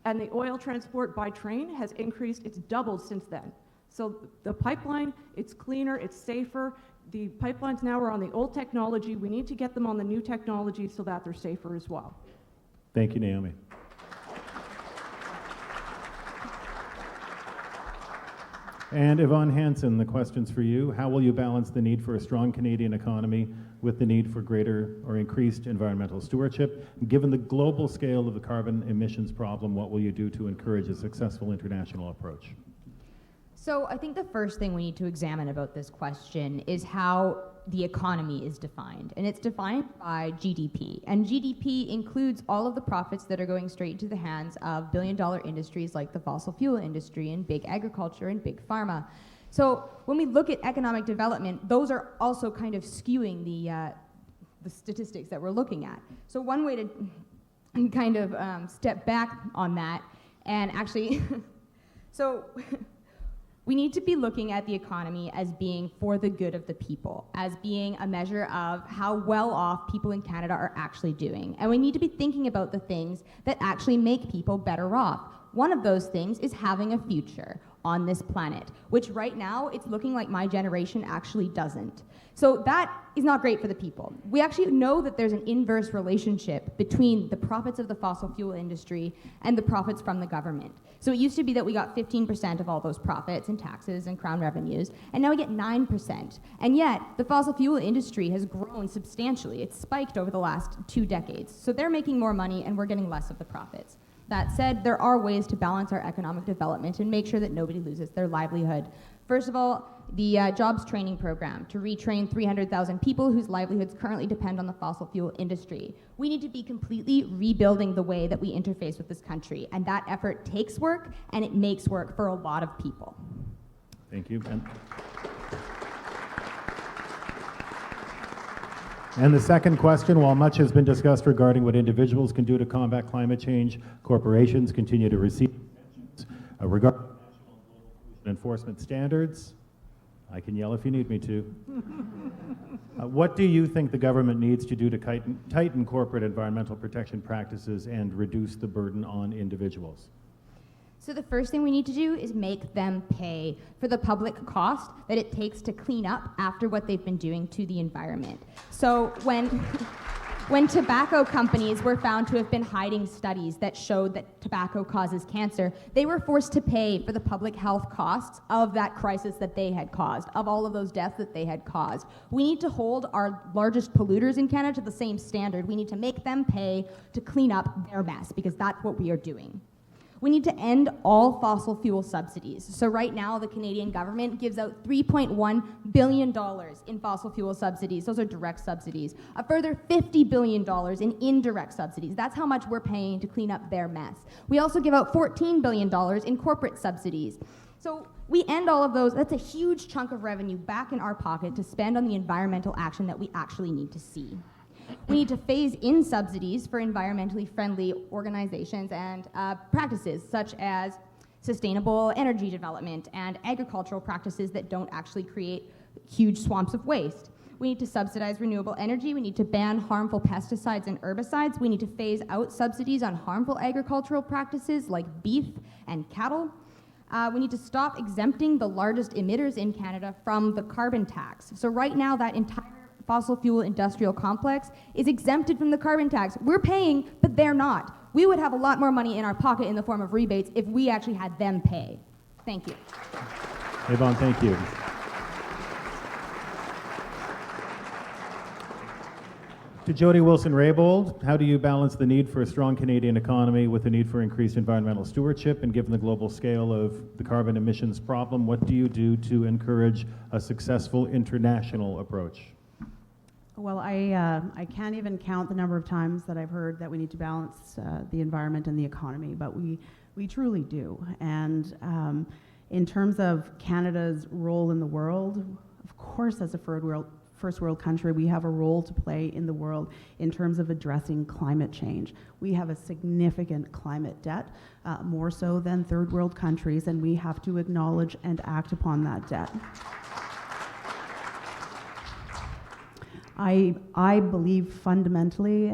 and the oil transport by train has increased, it's doubled since then. So the pipeline, it's cleaner, it's safer. The pipelines now are on the old technology. We need to get them on the new technology so that they're safer as well. Thank you, Naomi. And Yvonne Hansen, the question's for you. How will you balance the need for a strong Canadian economy with the need for greater or increased environmental stewardship? Given the global scale of the carbon emissions problem, what will you do to encourage a successful international approach? So I think the first thing we need to examine about this question is how the economy is defined. And it's defined by GDP. And GDP includes all of the profits that are going straight into the hands of billion-dollar industries like the fossil fuel industry and big agriculture and big pharma. So when we look at economic development, those are also kind of skewing the statistics that we're looking at. So one way to kind of step back on that and actually, so we need to be looking at the economy as being for the good of the people, as being a measure of how well off people in Canada are actually doing. And we need to be thinking about the things that actually make people better off. One of those things is having a future on this planet, which right now it's looking like my generation actually doesn't. So that is not great for the people. We actually know that there's an inverse relationship between the profits of the fossil fuel industry and the profits from the government. So it used to be that we got 15% of all those profits in taxes and crown revenues, and now we get 9%. And yet, the fossil fuel industry has grown substantially. It's spiked over the last 2 decades. So they're making more money and we're getting less of the profits. That said, there are ways to balance our economic development and make sure that nobody loses their livelihood. First of all, the jobs training program to retrain 300,000 people whose livelihoods currently depend on the fossil fuel industry. We need to be completely rebuilding the way that we interface with this country, and that effort takes work, and it makes work for a lot of people. Thank you. And the second question, while much has been discussed regarding what individuals can do to combat climate change, corporations continue to receive regarding national and global pollution enforcement standards. I can yell if you need me to. What do you think the government needs to do to tighten corporate environmental protection practices and reduce the burden on individuals? So the first thing we need to do is make them pay for the public cost that it takes to clean up after what they've been doing to the environment. So when tobacco companies were found to have been hiding studies that showed that tobacco causes cancer, they were forced to pay for the public health costs of that crisis that they had caused, of all of those deaths that they had caused. We need to hold our largest polluters in Canada to the same standard. We need to make them pay to clean up their mess, because that's what we are doing. We need to end all fossil fuel subsidies. So right now, the Canadian government gives out $3.1 billion in fossil fuel subsidies. Those are direct subsidies. A further $50 billion in indirect subsidies. That's how much we're paying to clean up their mess. We also give out $14 billion in corporate subsidies. So we end all of those. That's a huge chunk of revenue back in our pocket to spend on the environmental action that we actually need to see. We need to phase in subsidies for environmentally friendly organizations and practices, such as sustainable energy development and agricultural practices that don't actually create huge swamps of waste. We need to subsidize renewable energy. We need to ban harmful pesticides and herbicides. We need to phase out subsidies on harmful agricultural practices like beef and cattle. We need to stop exempting the largest emitters in Canada from the carbon tax. So right now, that entire fossil fuel industrial complex is exempted from the carbon tax. We're paying, but they're not. We would have a lot more money in our pocket in the form of rebates if we actually had them pay. Thank you. Yvonne, thank you. To Jody Wilson-Raybould, how do you balance the need for a strong Canadian economy with the need for increased environmental stewardship? And given the global scale of the carbon emissions problem, what do you do to encourage a successful international approach? Well, I can't even count the number of times that I've heard that we need to balance the environment and the economy, but we truly do. And in terms of Canada's role in the world, of course, as a first world country, we have a role to play in the world in terms of addressing climate change. We have a significant climate debt, more so than third world countries, and we have to acknowledge and act upon that debt. I believe fundamentally,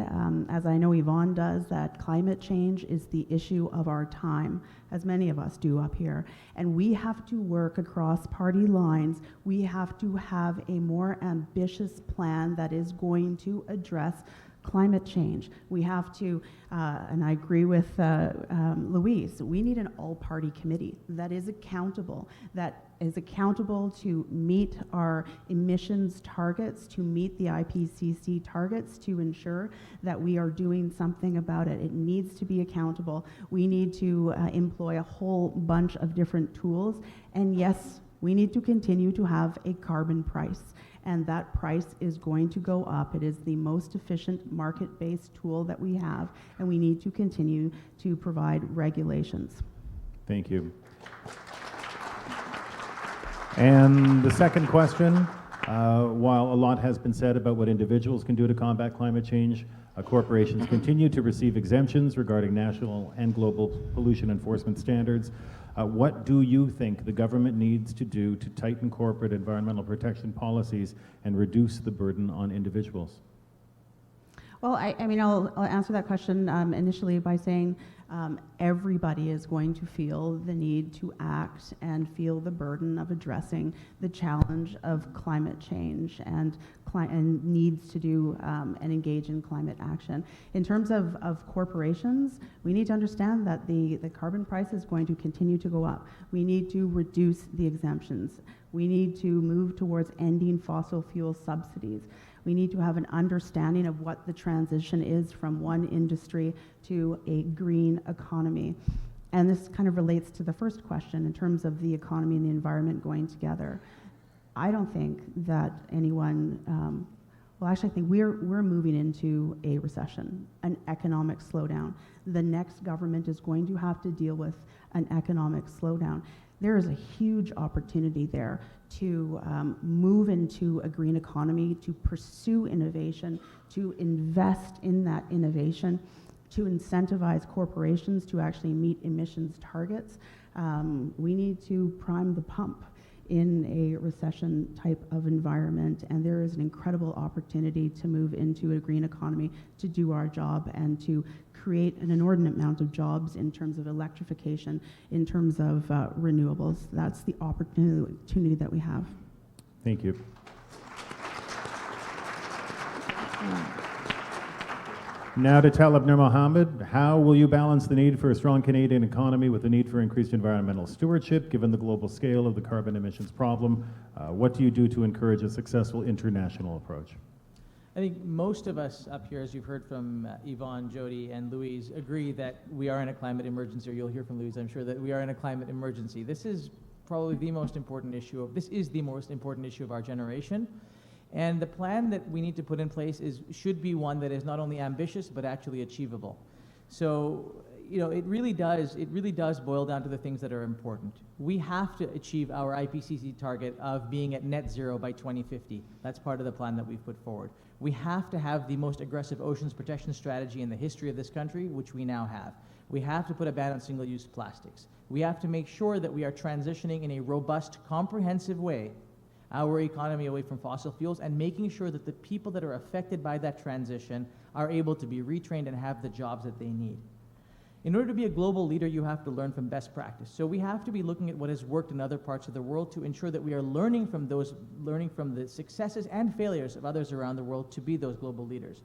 as I know Yvonne does, that climate change is the issue of our time, as many of us do up here. And we have to work across party lines. We have to have a more ambitious plan that is going to address climate change. We have to, and I agree with Louise, we need an all-party committee that is accountable to meet our emissions targets, to meet the IPCC targets, to ensure that we are doing something about it. It needs to be accountable. We need to employ a whole bunch of different tools. And yes, we need to continue to have a carbon price. And that price is going to go up. It is the most efficient market-based tool that we have, and we need to continue to provide regulations. Thank you. And the second question, while a lot has been said about what individuals can do to combat climate change, corporations continue to receive exemptions regarding national and global pollution enforcement standards. What do you think the government needs to do to tighten corporate environmental protection policies and reduce the burden on individuals? Well, I'll answer that question initially by saying everybody is going to feel the need to act and feel the burden of addressing the challenge of climate change and needs to do and engage in climate action. In terms of corporations, we need to understand that the carbon price is going to continue to go up. We need to reduce the exemptions. We need to move towards ending fossil fuel subsidies. We need to have an understanding of what the transition is from one industry to a green economy. And this kind of relates to the first question in terms of the economy and the environment going together. I don't think that anyone, well, actually, I think we're moving into a recession, an economic slowdown. The next government is going to have to deal with an economic slowdown. There is a huge opportunity there to move into a green economy, to pursue innovation, to invest in that innovation, to incentivize corporations to actually meet emissions targets. We need to prime the pump in a recession type of environment, and there is an incredible opportunity to move into a green economy, to do our job and to create an inordinate amount of jobs in terms of electrification, in terms of renewables. That's the opportunity that we have. Thank you. Now to Talib Nur Mohammed, how will you balance the need for a strong Canadian economy with the need for increased environmental stewardship, given the global scale of the carbon emissions problem? What do you do to encourage a successful international approach? I think most of us up here, as you've heard from Yvonne, Jody, and Louise, agree that we are in a climate emergency, or you'll hear from Louise, I'm sure, that we are in a climate emergency. This is probably the most important issue of our generation. And the plan that we need to put in place should be one that is not only ambitious, but actually achievable. So, it really does boil down to the things that are important. We have to achieve our IPCC target of being at net zero by 2050. That's part of the plan that we've put forward. We have to have the most aggressive oceans protection strategy in the history of this country, which we now have. We have to put a ban on single-use plastics. We have to make sure that we are transitioning in a robust, comprehensive way our economy away from fossil fuels, and making sure that the people that are affected by that transition are able to be retrained and have the jobs that they need. In order to be a global leader, you have to learn from best practice. So we have to be looking at what has worked in other parts of the world to ensure that we are learning from the successes and failures of others around the world to be those global leaders.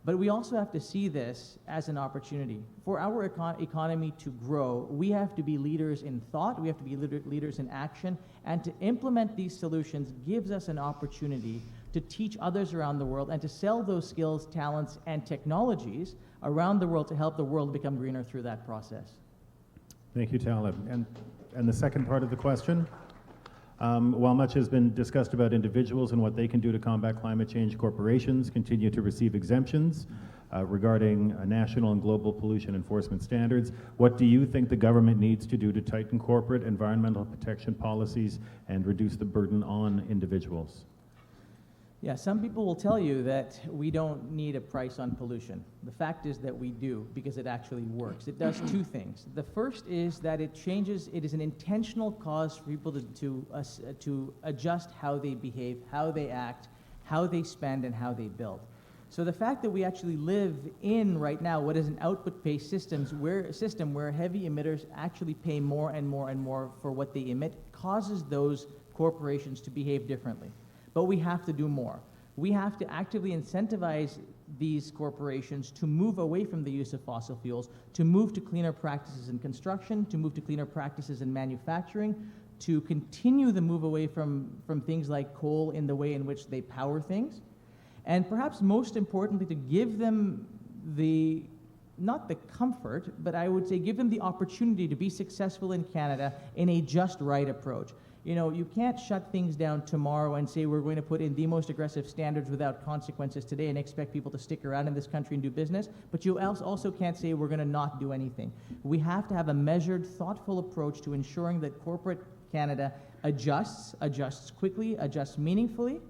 But we also have to see this as an opportunity. For our economy to grow, we have to be leaders in thought, we have to be leaders in action, and to implement these solutions gives us an opportunity to teach others around the world and to sell those skills, talents, and technologies around the world to help the world become greener through that process. Thank you, Talib. And the second part of the question? While much has been discussed about individuals and what they can do to combat climate change, corporations continue to receive exemptions regarding national and global pollution enforcement standards. What do you think the government needs to do to tighten corporate environmental protection policies and reduce the burden on individuals? Yeah, some people will tell you that we don't need a price on pollution. The fact is that we do, because it actually works. It does two things. The first is that it is an intentional cause for people to adjust how they behave, how they act, how they spend, and how they build. So the fact that we actually live in right now what is an output-based system where heavy emitters actually pay more and more and more for what they emit causes those corporations to behave differently. But we have to do more. We have to actively incentivize these corporations to move away from the use of fossil fuels, to move to cleaner practices in construction, to move to cleaner practices in manufacturing, to continue the move away from things like coal in the way in which they power things, and perhaps most importantly, to give them not the comfort, but I would say give them the opportunity to be successful in Canada in a just right approach. You can't shut things down tomorrow and say we're going to put in the most aggressive standards without consequences today and expect people to stick around in this country and do business, but you also can't say we're going to not do anything. We have to have a measured, thoughtful approach to ensuring that corporate Canada adjusts quickly, adjusts meaningfully,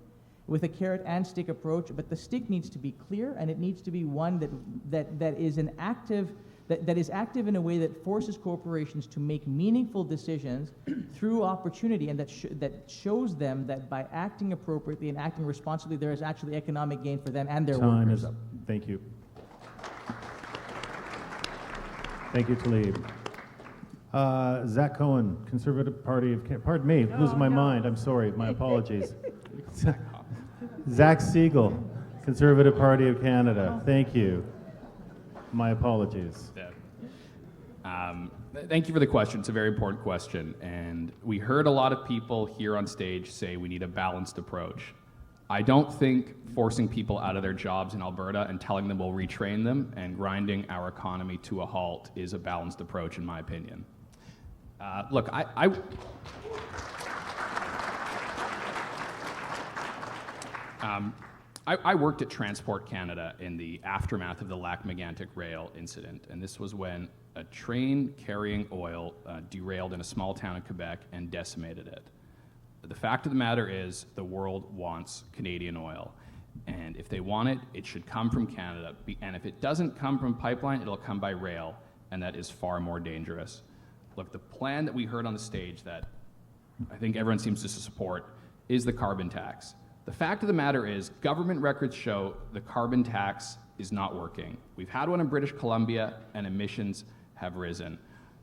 with a carrot and stick approach, but the stick needs to be clear, and it needs to be one that is active in a way that forces corporations to make meaningful decisions through opportunity, and that shows them that by acting appropriately and acting responsibly, there is actually economic gain for them and their workers. Time is up. Thank you. Thank you, Talib. Zach Cohen, Conservative Party of Canada. Pardon me, losing my mind. I'm sorry. My apologies. Zach Siegel, Conservative Party of Canada. Thank you. My apologies. Thank you for the question. It's a very important question. And we heard a lot of people here on stage say we need a balanced approach. I don't think forcing people out of their jobs in Alberta and telling them we'll retrain them and grinding our economy to a halt is a balanced approach, in my opinion. Look, I worked at Transport Canada in the aftermath of the Lac-Mégantic rail incident, and this was when a train carrying oil derailed in a small town in Quebec and decimated it. The fact of the matter is the world wants Canadian oil, and if they want it, it should come from Canada, and if it doesn't come from pipeline, it'll come by rail, and that is far more dangerous. Look, the plan that we heard on the stage that I think everyone seems to support is the carbon tax. The fact of the matter is, government records show the carbon tax is not working. We've had one in British Columbia, and emissions have risen.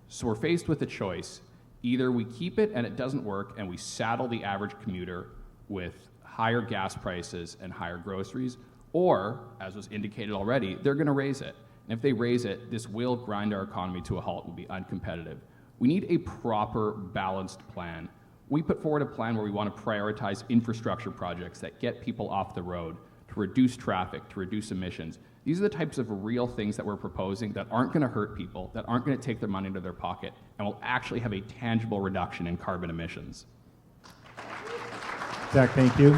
So we're faced with a choice. Either we keep it and it doesn't work, and we saddle the average commuter with higher gas prices and higher groceries, or, as was indicated already, they're going to raise it. And if they raise it, this will grind our economy to a halt, will be uncompetitive. We need a proper, balanced plan. We put forward a plan where we want to prioritize infrastructure projects that get people off the road, to reduce traffic, to reduce emissions. These are the types of real things that we're proposing that aren't going to hurt people, that aren't going to take their money into their pocket, and will actually have a tangible reduction in carbon emissions. Zach, thank you.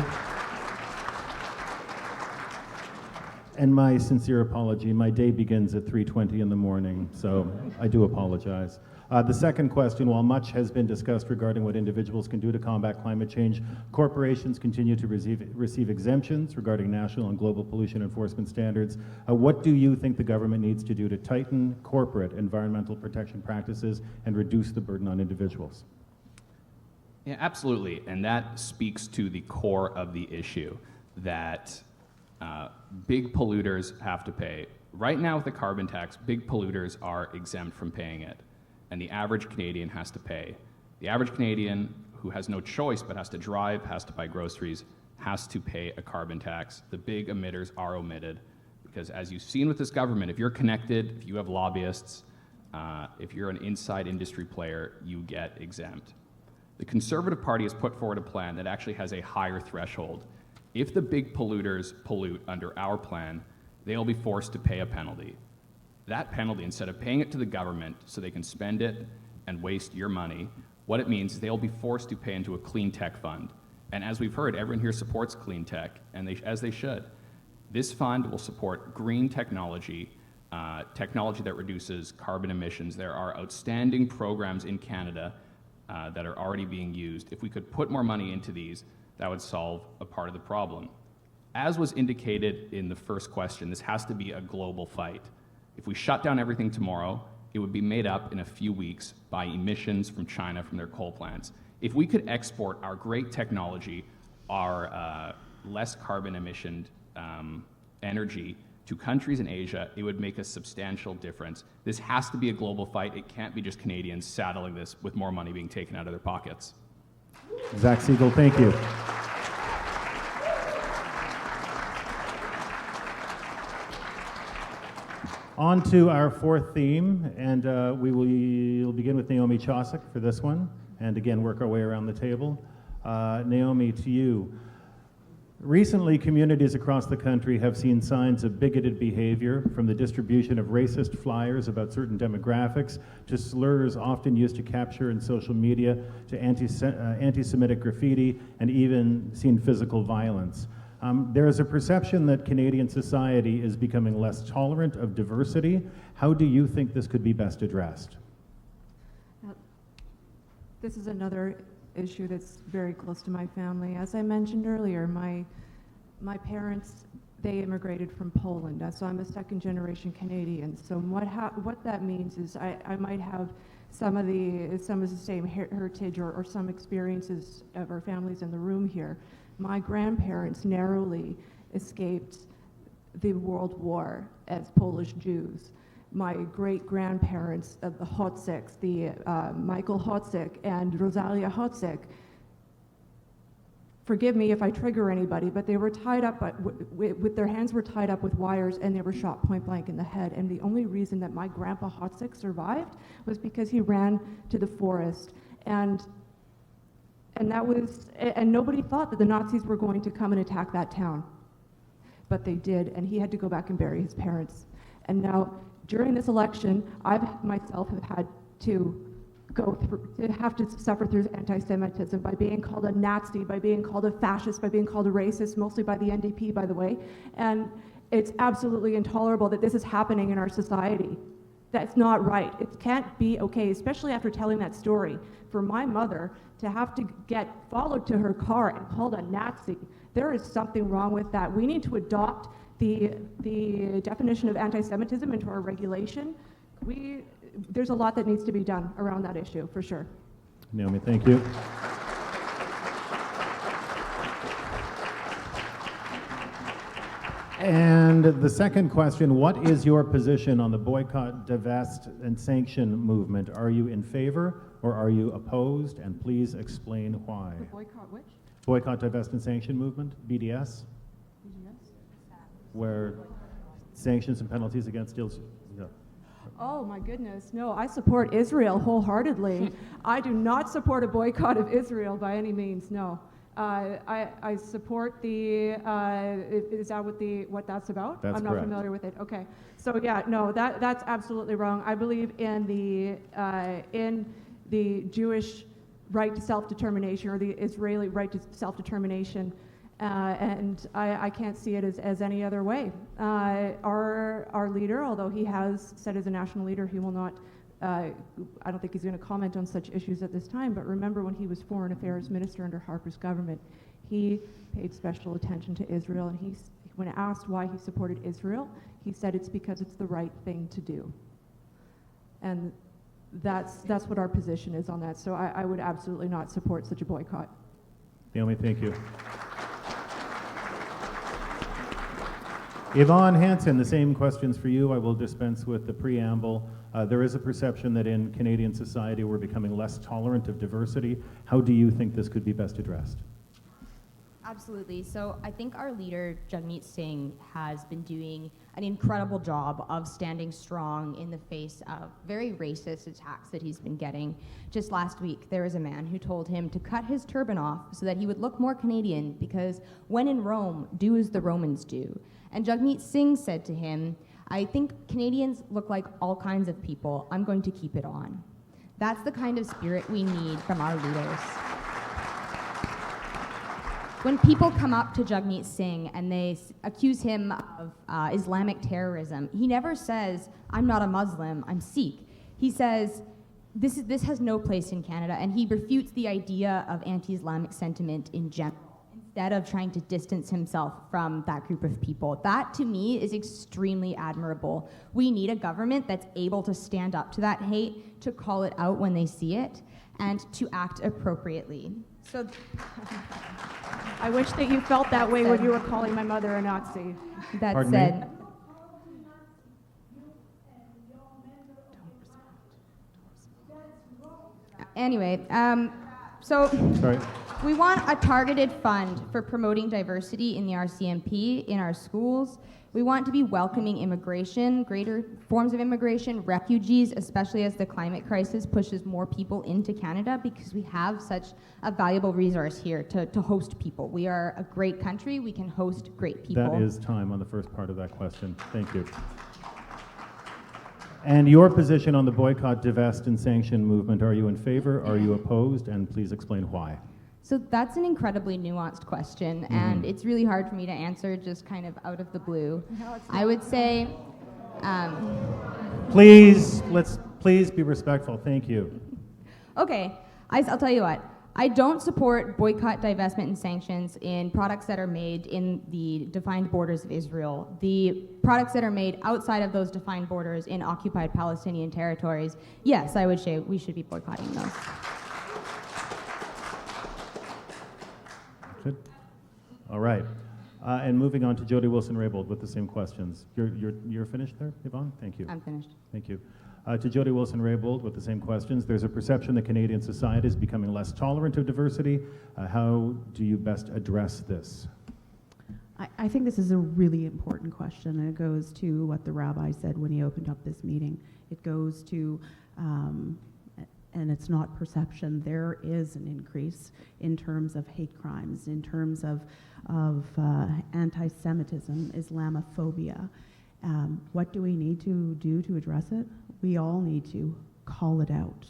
And my sincere apology, my day begins at 3:20 in the morning, so I do apologize. The second question, while much has been discussed regarding what individuals can do to combat climate change, corporations continue to receive exemptions regarding national and global pollution enforcement standards. What do you think the government needs to do to tighten corporate environmental protection practices and reduce the burden on individuals? Yeah, absolutely, and that speaks to the core of the issue, that big polluters have to pay. Right now with the carbon tax, big polluters are exempt from paying it, and the average Canadian has to pay. The average Canadian who has no choice but has to drive, has to buy groceries, has to pay a carbon tax. The big emitters are omitted because, as you've seen with this government, if you're connected, if you have lobbyists, if you're an inside industry player, you get exempt. The Conservative Party has put forward a plan that actually has a higher threshold. If the big polluters pollute under our plan, they'll be forced to pay a penalty. That penalty, instead of paying it to the government so they can spend it and waste your money, what it means is they'll be forced to pay into a clean tech fund. And as we've heard, everyone here supports clean tech, and as they should. This fund will support green technology, technology that reduces carbon emissions. There are outstanding programs in Canada that are already being used. If we could put more money into these, that would solve a part of the problem. As was indicated in the first question, this has to be a global fight. If we shut down everything tomorrow, it would be made up in a few weeks by emissions from China from their coal plants. If we could export our great technology, our less carbon emission energy to countries in Asia, it would make a substantial difference. This has to be a global fight. It can't be just Canadians saddling this with more money being taken out of their pockets. Zach Siegel, thank you. On to our fourth theme, and we will begin with Naomi Chosick for this one, and again work our way around the table. Naomi, to you. Recently, communities across the country have seen signs of bigoted behavior, from the distribution of racist flyers about certain demographics to slurs often used to capture in social media to anti-Semitic graffiti, and even seen physical violence. There is a perception that Canadian society is becoming less tolerant of diversity. How do you think this could be best addressed? This is another issue that's very close to my family. As I mentioned earlier, my parents, they immigrated from Poland, so I'm a second-generation Canadian. So what that means is I might have some of the same heritage or some experiences of our families in the room here. My grandparents narrowly escaped the World War as Polish Jews. My great-grandparents, the Hotziks, Michael Hotzik and Rosalia Hotzik, forgive me if I trigger anybody, but they were tied up, with their hands were tied up with wires, and they were shot point blank in the head. And the only reason that my grandpa Hotzik survived was because he ran to the forest. And And and nobody thought that the Nazis were going to come and attack that town. But they did, and he had to go back and bury his parents. And now, during this election, myself have had to have to suffer through anti-Semitism by being called a Nazi, by being called a fascist, by being called a racist, mostly by the NDP, by the way. And it's absolutely intolerable that this is happening in our society. That's not right. It can't be okay, especially after telling that story. For my mother to have to get followed to her car and called a Nazi, there is something wrong with that. We need to adopt the definition of anti-Semitism into our regulation. There's a lot that needs to be done around that issue, for sure. Naomi, thank you. And the second question, what is your position on the boycott, divest, and sanction movement? Are you in favor or are you opposed? And please explain why. The boycott which? Boycott, divest, and sanction movement, BDS? Where sanctions and penalties against deals. Yeah. Oh my goodness, no, I support Israel wholeheartedly. I do not support a boycott of Israel by any means, no. I support the, is that what that's about? That's I'm not correct. familiar with it, okay. So yeah, no, that's absolutely wrong. I believe in the Jewish right to self-determination, or the Israeli right to self-determination, and I can't see it as any other way. Our leader, although he has said as a national leader he will not, I don't think he's going to comment on such issues at this time, but remember when he was Foreign Affairs Minister under Harper's government, he paid special attention to Israel, and when asked why he supported Israel, he said it's because it's the right thing to do. And that's what our position is on that, so I would absolutely not support such a boycott. Naomi, thank you. Yvonne Hansen, the same questions for you. I will dispense with the preamble. There is a perception that in Canadian society we're becoming less tolerant of diversity. How do you think this could be best addressed? Absolutely. So I think our leader, Jagmeet Singh, has been doing an incredible job of standing strong in the face of very racist attacks that he's been getting. Just last week, there was a man who told him to cut his turban off so that he would look more Canadian, because when in Rome, do as the Romans do. And Jagmeet Singh said to him, I think Canadians look like all kinds of people. I'm going to keep it on. That's the kind of spirit we need from our leaders. When people come up to Jagmeet Singh and they accuse him of Islamic terrorism, he never says, I'm not a Muslim, I'm Sikh. He says, this has no place in Canada, and he refutes the idea of anti-Islamic sentiment in general, instead of trying to distance himself from that group of people. That, to me, is extremely admirable. We need a government that's able to stand up to that hate, to call it out when they see it, and to act appropriately. So, I wish that you felt that way when you were calling my mother a Nazi. That Pardon said, me? anyway, so Sorry. we want a targeted fund for promoting diversity in the RCMP, in our schools. We want to be welcoming immigration, greater forms of immigration, refugees, especially as the climate crisis pushes more people into Canada, because we have such a valuable resource here to host people. We are a great country. We can host great people. That is time on the first part of that question. Thank you. And your position on the boycott, divest, and sanction movement, are you in favor? Are you opposed? And please explain why. So that's an incredibly nuanced question, and it's really hard for me to answer just kind of out of the blue. I would say, Please be respectful. Thank you. okay, I'll tell you what. I don't support boycott, divestment, and sanctions in products that are made in the defined borders of Israel. The products that are made outside of those defined borders in occupied Palestinian territories, yes, I would say we should be boycotting those. Good. All right. And moving on to Jody Wilson-Raybould with the same questions. You're finished there, Yvonne? Thank you. I'm finished. Thank you. To Jody Wilson-Raybould with the same questions. There's a perception that Canadian society is becoming less tolerant of diversity. How do you best address this? I think this is a really important question, and it goes to what the rabbi said when he opened up this meeting. It goes to and it's not perception. There is an increase in terms of hate crimes, in terms of anti-Semitism, Islamophobia. What do we need to do to address it? We all need to call it out.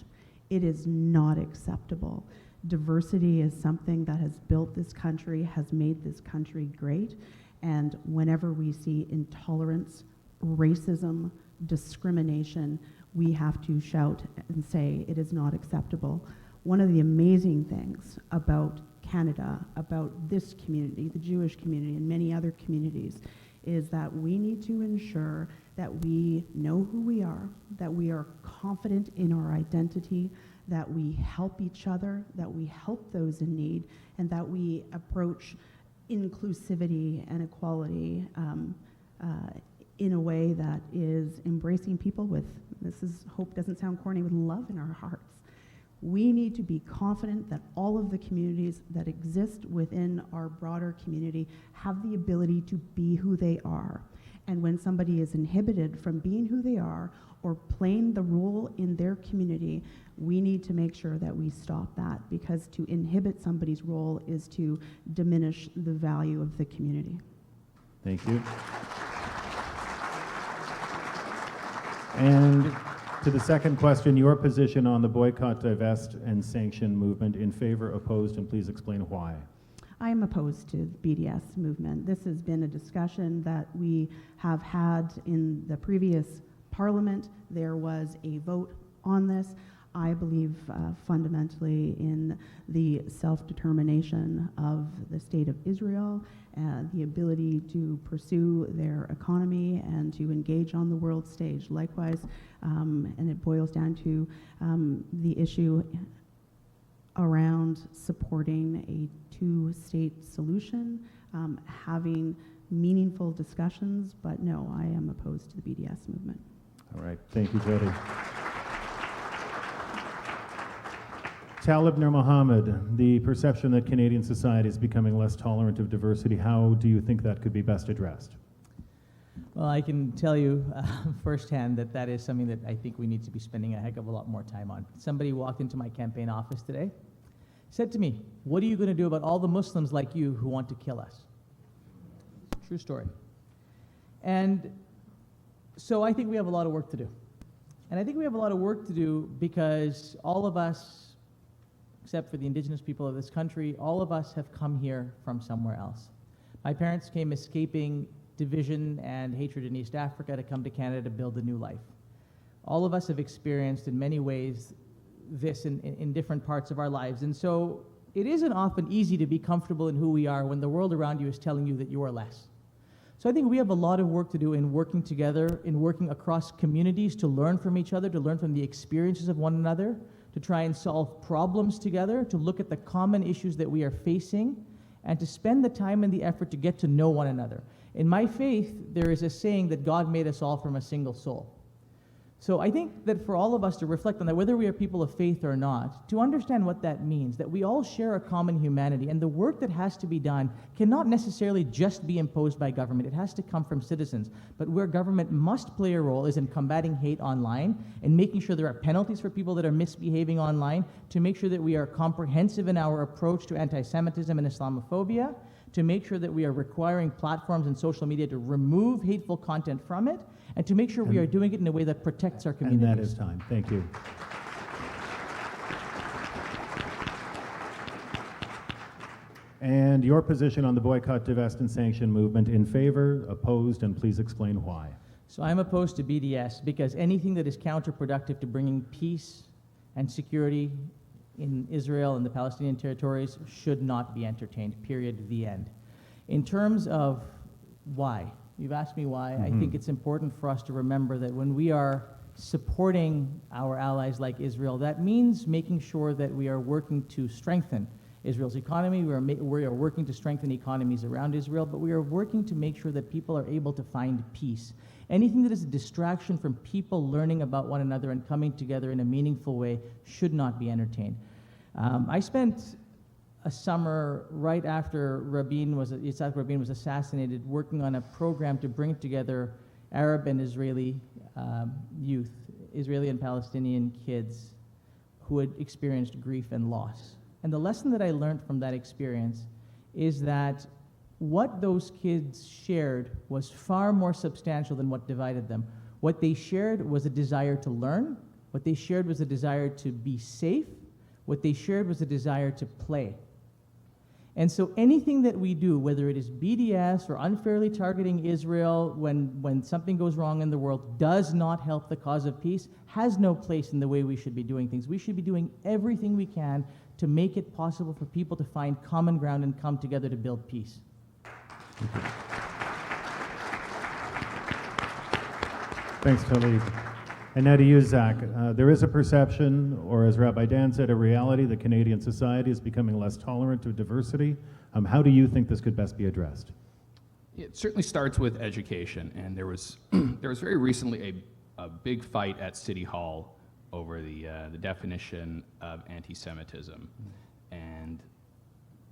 It is not acceptable. Diversity is something that has built this country, has made this country great, and whenever we see intolerance, racism, discrimination, we have to shout and say it is not acceptable. One of the amazing things about Canada, about this community, the Jewish community, and many other communities, is that we need to ensure that we know who we are confident in our identity, that we help each other, that we help those in need, and that we approach inclusivity and equality in a way that is embracing people with, hope doesn't sound corny, with love in our hearts. We need to be confident that all of the communities that exist within our broader community have the ability to be who they are. And when somebody is inhibited from being who they are or playing the role in their community, we need to make sure that we stop that, because to inhibit somebody's role is to diminish the value of the community. Thank you. And to the second question, your position on the boycott, divest, and sanction movement: in favor, opposed, and please explain why. I am opposed to the BDS movement. This has been a discussion that we have had in the previous parliament. There was a vote on this. I believe fundamentally in the self-determination of the state of Israel, the ability to pursue their economy and to engage on the world stage. Likewise, and it boils down to the issue around supporting a two-state solution, having meaningful discussions, but no, I am opposed to the BDS movement. All right, thank you, Jody. Talib Nur Mohammed, the perception that Canadian society is becoming less tolerant of diversity, how do you think that could be best addressed? Well, I can tell you firsthand that that is something that I think we need to be spending a heck of a lot more time on. Somebody walked into my campaign office today, said to me, "What are you going to do about all the Muslims like you who want to kill us?" True story. And so I think we have a lot of work to do. And I think we have a lot of work to do because all of us, except for the indigenous people of this country, all of us have come here from somewhere else. My parents came escaping division and hatred in East Africa to come to Canada to build a new life. All of us have experienced in many ways this in different parts of our lives. And so it isn't often easy to be comfortable in who we are when the world around you is telling you that you are less. So I think we have a lot of work to do in working together, in working across communities to learn from each other, to learn from the experiences of one another, to try and solve problems together, to look at the common issues that we are facing, and to spend the time and the effort to get to know one another. In my faith, there is a saying that God made us all from a single soul. So I think that for all of us to reflect on that, whether we are people of faith or not, to understand what that means, that we all share a common humanity, and the work that has to be done cannot necessarily just be imposed by government. It has to come from citizens. But where government must play a role is in combating hate online and making sure there are penalties for people that are misbehaving online, to make sure that we are comprehensive in our approach to anti-Semitism and Islamophobia, to make sure that we are requiring platforms and social media to remove hateful content from it, and to make sure we are doing it in a way that protects our communities. And that is time. Thank you. And your position on the boycott, divest, and sanction movement: in favor, opposed, and please explain why. So I'm opposed to BDS because anything that is counterproductive to bringing peace and security in Israel and the Palestinian territories should not be entertained, period, the end. In terms of why, you've asked me why. I think it's important for us to remember that when we are supporting our allies like Israel, that means making sure that we are working to strengthen Israel's economy. We are working to strengthen economies around Israel, but we are working to make sure that people are able to find peace. Anything that is a distraction from people learning about one another and coming together in a meaningful way should not be entertained. I spent a summer right after Yitzhak Rabin was assassinated, working on a program to bring together Arab and Israeli youth, Israeli and Palestinian kids, who had experienced grief and loss. And the lesson that I learned from that experience is that what those kids shared was far more substantial than what divided them. What they shared was a desire to learn. What they shared was a desire to be safe. What they shared was a desire to play. And so anything that we do, whether it is BDS or unfairly targeting Israel when something goes wrong in the world, does not help the cause of peace, has no place in the way we should be doing things. We should be doing everything we can to make it possible for people to find common ground and come together to build peace. Thanks, Talib. And now to you, Zach. There is a perception, or as Rabbi Dan said, a reality that Canadian society is becoming less tolerant of diversity. How do you think this could best be addressed? It certainly starts with education, and there was very recently a big fight at City Hall over the definition of anti-Semitism. And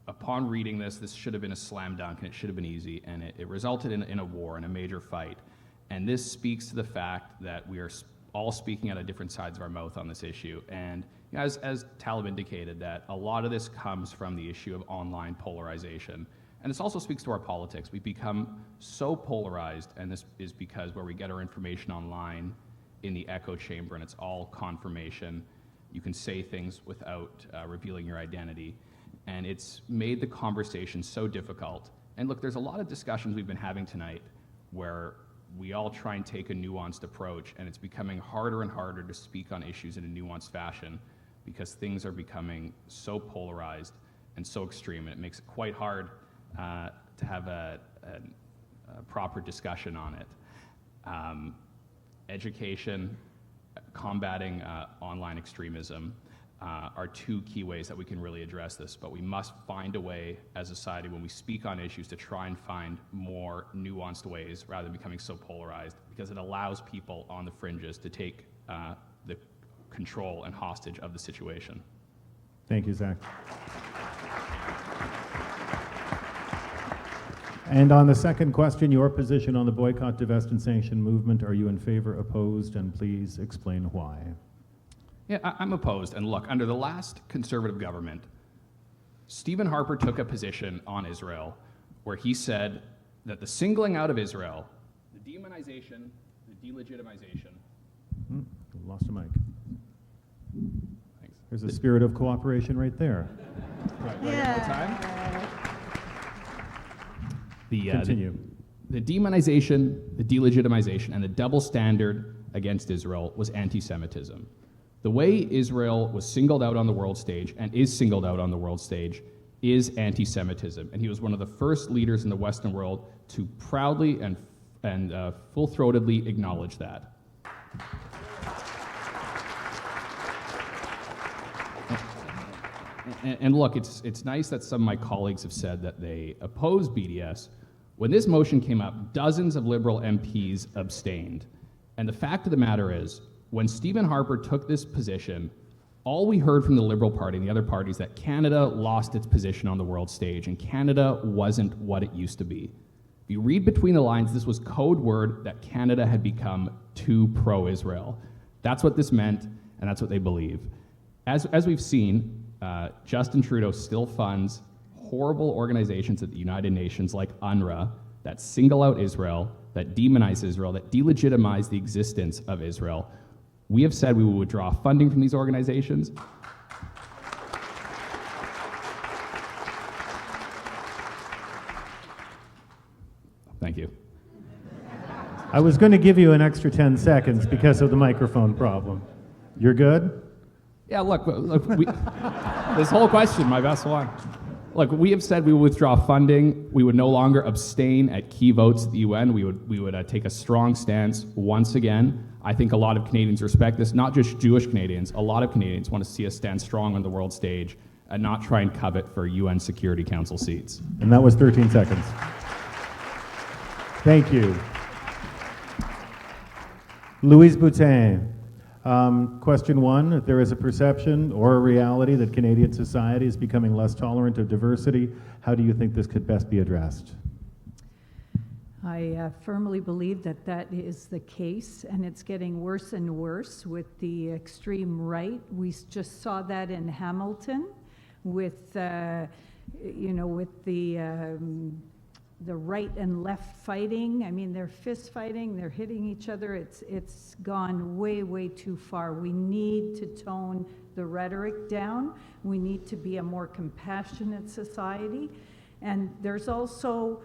upon reading this should have been a slam dunk, and it should have been easy, and it resulted in a war, in a major fight. And this speaks to the fact that we are all speaking out of different sides of our mouth on this issue. And you know, as Talib indicated, that a lot of this comes from the issue of online polarization. And this also speaks to our politics. We've become so polarized, and this is because where we get our information online in the echo chamber, and it's all confirmation. You can say things without revealing your identity. And it's made the conversation so difficult. And look, there's a lot of discussions we've been having tonight where we all try and take a nuanced approach, and it's becoming harder and harder to speak on issues in a nuanced fashion because things are becoming so polarized and so extreme, and it makes it quite hard to have a proper discussion on it. Education, combating online extremism are two key ways that we can really address this, but we must find a way as a society when we speak on issues to try and find more nuanced ways rather than becoming so polarized, because it allows people on the fringes to take the control and hostage of the situation. Thank you, Zach. And on the second question, your position on the boycott, divest, and sanction movement, are you in favor, opposed, and please explain why? Yeah, I'm opposed. And look, under the last Conservative government, Stephen Harper took a position on Israel where he said that the singling out of Israel, the demonization, the delegitimization. Lost a mic. Thanks. There's a spirit of cooperation right there. Right, yeah. Continue. The demonization, the delegitimization, and the double standard against Israel was anti-Semitism. The way Israel was singled out on the world stage and is singled out on the world stage is anti-Semitism. And he was one of the first leaders in the Western world to proudly and full-throatedly acknowledge that. And look, it's nice that some of my colleagues have said that they oppose BDS. When this motion came up, dozens of Liberal MPs abstained. And the fact of the matter is, when Stephen Harper took this position, all we heard from the Liberal Party and the other parties that Canada lost its position on the world stage, and Canada wasn't what it used to be. If you read between the lines, this was code word that Canada had become too pro-Israel. That's what this meant, and that's what they believe. As we've seen, Justin Trudeau still funds horrible organizations at the United Nations like UNRWA that single out Israel, that demonize Israel, that delegitimize the existence of Israel. We have said we will withdraw funding from these organizations. Thank you. I was going to give you an extra 10 seconds because of the microphone problem. You're good? Yeah, look this whole question, my best one. Look, we have said we would withdraw funding. We would no longer abstain at key votes at the UN. We would take a strong stance once again. I think a lot of Canadians respect this, not just Jewish Canadians. A lot of Canadians want to see us stand strong on the world stage and not try and covet for UN Security Council seats. And that was 13 seconds. Thank you. Louise Boutin. Question one, if there is a perception or a reality that Canadian society is becoming less tolerant of diversity, how do you think this could best be addressed? I firmly believe that that is the case, and it's getting worse and worse with the extreme right. We just saw that in Hamilton with, with the right and left fighting. I mean, they're fist fighting, they're hitting each other. It's gone way, way too far. We need to tone the rhetoric down. We need to be a more compassionate society. And there's also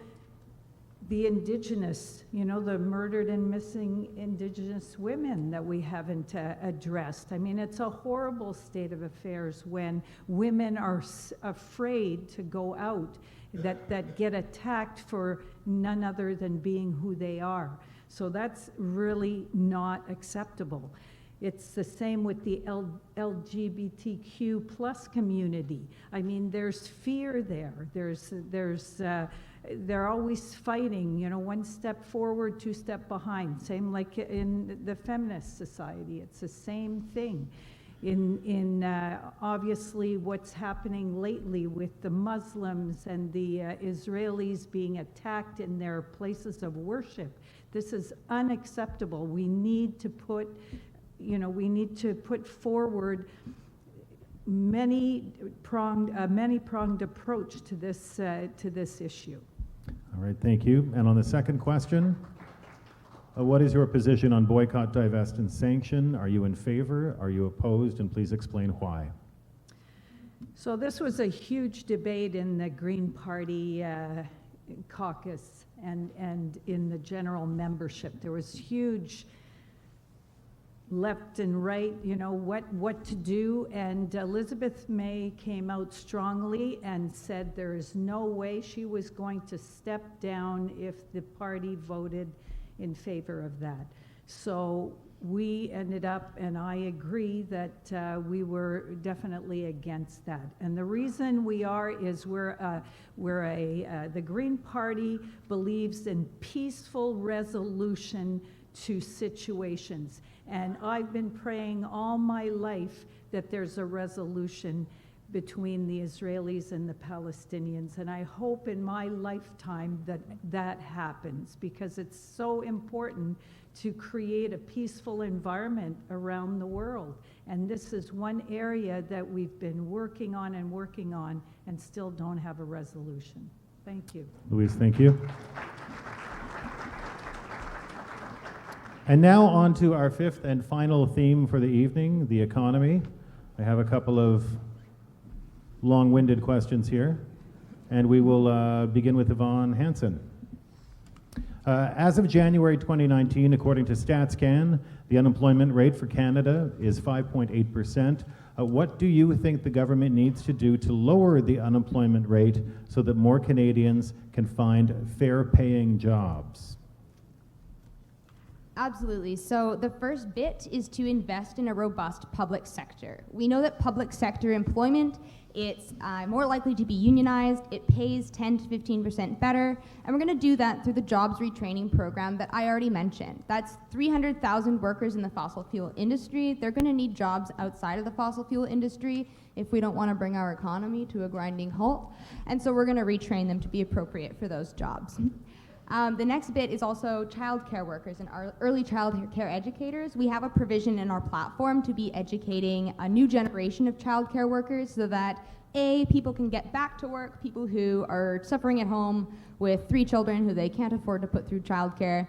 the Indigenous, the murdered and missing Indigenous women that we haven't addressed. I mean, it's a horrible state of affairs when women are afraid to go out, that get attacked for none other than being who they are. So that's really not acceptable. It's the same with the LGBTQ plus community. I mean, there's fear there. They're always fighting, one step forward, two step behind. Same like in the feminist society. It's the same thing. In obviously what's happening lately with the Muslims and the Israelis being attacked in their places of worship. This is unacceptable. We need to put forward many-pronged approach to this issue. All right, thank you. And on the second question, what is your position on boycott, divest, and sanction? Are you in favor? Are you opposed? And please explain why. So this was a huge debate in the Green Party caucus and in the general membership. There was huge left and right, what to do. And Elizabeth May came out strongly and said there is no way she was going to step down if the party voted in favor of that. So we ended up, and I agree that we were definitely against that. And the reason we are is the Green Party believes in peaceful resolution to situations. And I've been praying all my life that there's a resolution between the Israelis and the Palestinians. And I hope in my lifetime that happens, because it's so important to create a peaceful environment around the world. And this is one area that we've been working on and still don't have a resolution. Thank you. Louise, thank you. And now on to our fifth and final theme for the evening, the economy. I have a couple of long-winded questions here, and we will begin with Yvonne Hansen. As of January 2019, according to StatsCan, the unemployment rate for Canada is 5.8%. What do you think the government needs to do to lower the unemployment rate so that more Canadians can find fair-paying jobs? Absolutely. So the first bit is to invest in a robust public sector. We know that public sector employment, it's more likely to be unionized, it pays 10 to 15% better, and we're going to do that through the jobs retraining program that I already mentioned. That's 300,000 workers in the fossil fuel industry. They're going to need jobs outside of the fossil fuel industry if we don't want to bring our economy to a grinding halt, and so we're going to retrain them to be appropriate for those jobs. The next bit is also childcare workers and our early childcare educators. We have a provision in our platform to be educating a new generation of childcare workers so that people can get back to work, people who are suffering at home with 3 children who they can't afford to put through childcare,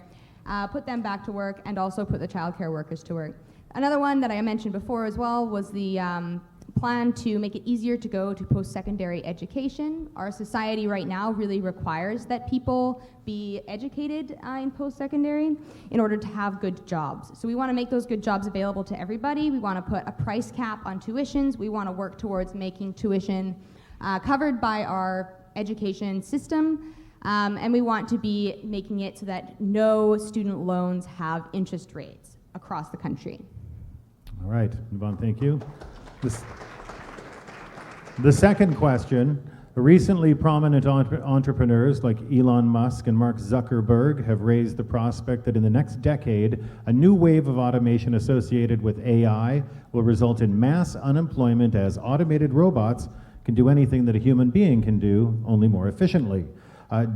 put them back to work, and also put the childcare workers to work. Another one that I mentioned before as well was the plan to make it easier to go to post-secondary education. Our society right now really requires that people be educated in post-secondary in order to have good jobs. So we want to make those good jobs available to everybody. We want to put a price cap on tuitions. We want to work towards making tuition covered by our education system. And we want to be making it so that no student loans have interest rates across the country. All right, Yvonne, thank you. The second question, recently prominent entrepreneurs like Elon Musk and Mark Zuckerberg have raised the prospect that in the next decade, a new wave of automation associated with AI will result in mass unemployment as automated robots can do anything that a human being can do, only more efficiently.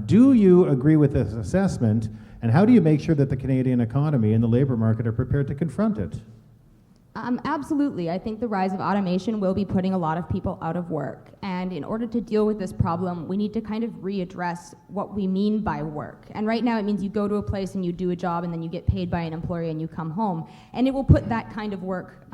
Do you agree with this assessment, and how do you make sure that the Canadian economy and the labor market are prepared to confront it? Absolutely. I think the rise of automation will be putting a lot of people out of work. And in order to deal with this problem, we need to kind of readdress what we mean by work. And right now it means you go to a place and you do a job and then you get paid by an employer and you come home. And it will put that kind of work,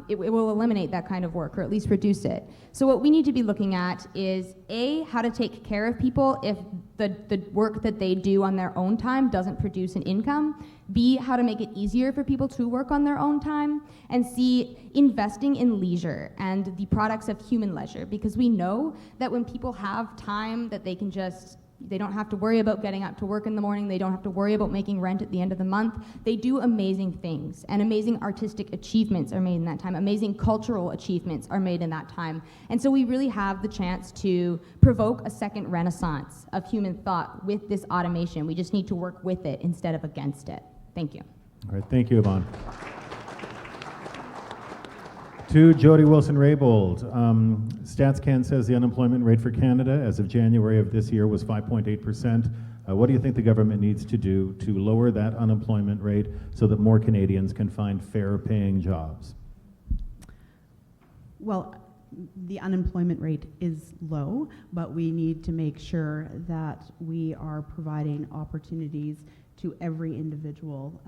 it will eliminate that kind of work, or at least reduce it. So what we need to be looking at is A, how to take care of people if the work that they do on their own time doesn't produce an income. B, how to make it easier for people to work on their own time. And C, investing in leisure and the products of human leisure, because we know that when people have time that they can just, they don't have to worry about getting up to work in the morning, they don't have to worry about making rent at the end of the month, they do amazing things, and amazing artistic achievements are made in that time, amazing cultural achievements are made in that time. And so we really have the chance to provoke a second renaissance of human thought with this automation. We just need to work with it instead of against it. Thank you. All right, thank you, Yvonne. To Jody Wilson-Raybould, StatsCan says the unemployment rate for Canada as of January of this year was 5.8%. What do you think the government needs to do to lower that unemployment rate so that more Canadians can find fair-paying jobs? Well, the unemployment rate is low, but we need to make sure that we are providing opportunities to every individual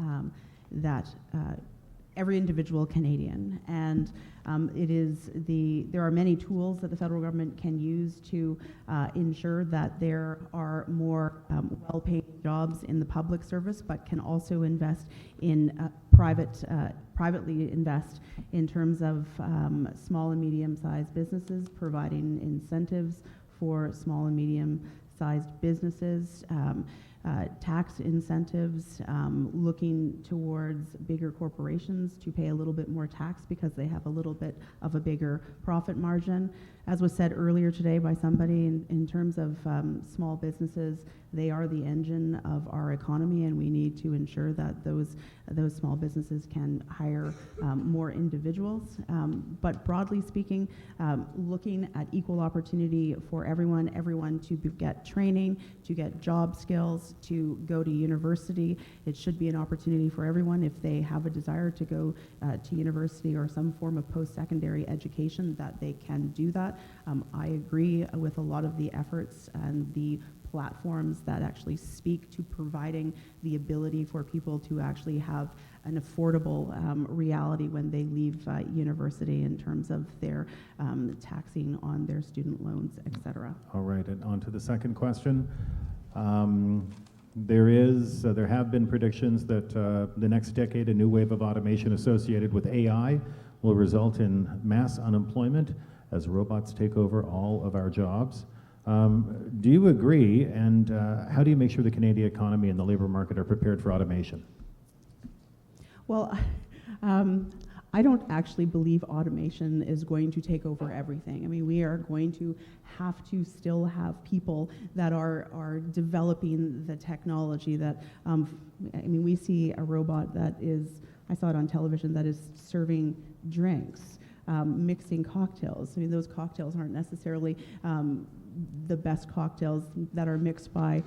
every individual Canadian. And there are many tools that the federal government can use to ensure that there are more well-paid jobs in the public service, but can also invest in privately invest in terms of small and medium-sized businesses, providing incentives for small and medium-sized businesses, tax incentives, looking towards bigger corporations to pay a little bit more tax because they have a little bit of a bigger profit margin. As was said earlier today by somebody, in terms of small businesses, they are the engine of our economy, and we need to ensure that those small businesses can hire more individuals. But broadly speaking, looking at equal opportunity for everyone to get training, to get job skills, to go to university. It should be an opportunity for everyone if they have a desire to go to university or some form of post-secondary education, that they can do that. I agree with a lot of the efforts and the platforms that actually speak to providing the ability for people to actually have an affordable reality when they leave university in terms of their taxing on their student loans, etc. All right, and on to the second question. There have been predictions that the next decade, a new wave of automation associated with AI will result in mass unemployment as robots take over all of our jobs. Do you agree, and how do you make sure the Canadian economy and the labor market are prepared for automation? Well, I don't actually believe automation is going to take over everything. I mean, we are going to have to still have people that are developing the technology that, we see a robot that is, I saw it on television, that is serving drinks. Mixing cocktails. I mean, those cocktails aren't necessarily the best cocktails that are mixed by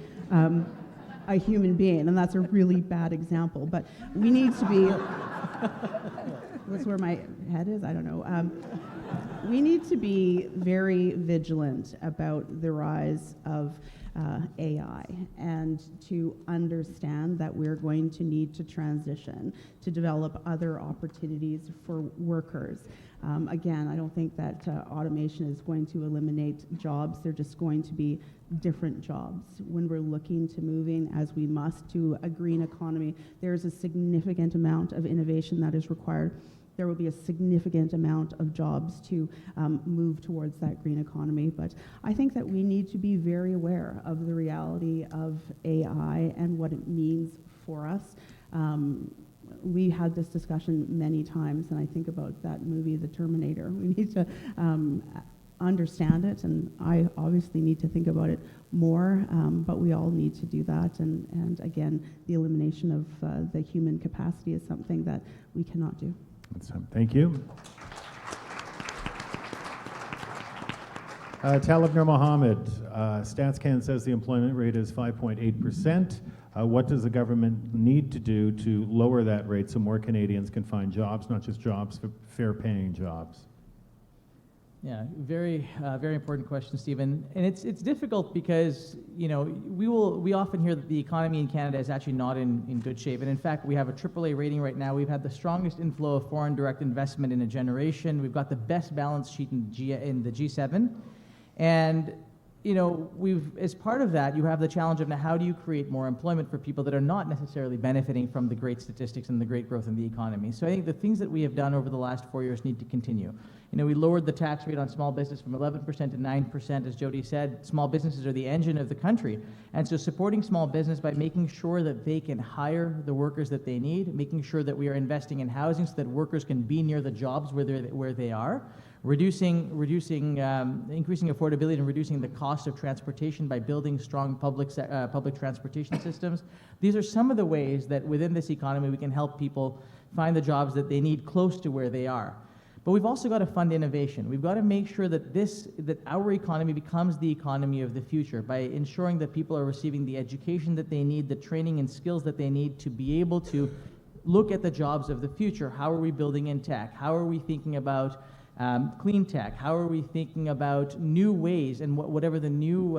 a human being, and that's a really bad example. But we need to be, that's where my head is, I don't know. We need to be very vigilant about the rise of AI, and to understand that we're going to need to transition to develop other opportunities for workers. Again, I don't think that automation is going to eliminate jobs. They're just going to be different jobs. When we're looking to moving, as we must, to a green economy, there's a significant amount of innovation that is required. There will be a significant amount of jobs to move towards that green economy. But I think that we need to be very aware of the reality of AI and what it means for us. We had this discussion many times, and I think about that movie, The Terminator. We need to understand it, and I obviously need to think about it more, but we all need to do that. And again, the elimination of the human capacity is something that we cannot do. Thank you. Talib Nur Mohammed, StatsCan says the employment rate is 5.8%. What does the government need to do to lower that rate so more Canadians can find jobs, not just jobs, fair-paying jobs? Yeah, very important question, Stephen. And it's difficult because we often hear that the economy in Canada is actually not in good shape. And in fact, we have a AAA rating right now. We've had the strongest inflow of foreign direct investment in a generation. We've got the best balance sheet in the G7, and as part of that, you have the challenge of now how do you create more employment for people that are not necessarily benefiting from the great statistics and the great growth in the economy. So I think the things that we have done over the last 4 years need to continue. We lowered the tax rate on small business from 11% to 9%. As Jody said, small businesses are the engine of the country. And so supporting small business by making sure that they can hire the workers that they need, making sure that we are investing in housing so that workers can be near the jobs where they are, increasing affordability and reducing the cost of transportation by building strong public transportation systems. These are some of the ways that within this economy we can help people find the jobs that they need close to where they are. But we've also got to fund innovation. We've got to make sure that our economy becomes the economy of the future by ensuring that people are receiving the education that they need, the training and skills that they need to be able to look at the jobs of the future. How are we building in tech? How are we thinking about clean tech? How are we thinking about new ways and whatever the new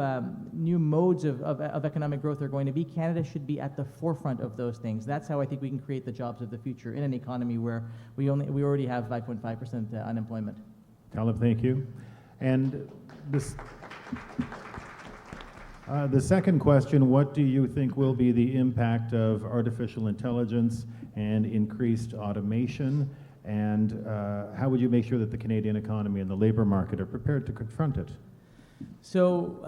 modes of economic growth are going to be? Canada should be at the forefront of those things. That's how I think we can create the jobs of the future in an economy where we already have 5.5% unemployment. Talib, thank you. And the second question, what do you think will be the impact of artificial intelligence and increased automation? And how would you make sure that the Canadian economy and the labor market are prepared to confront it? So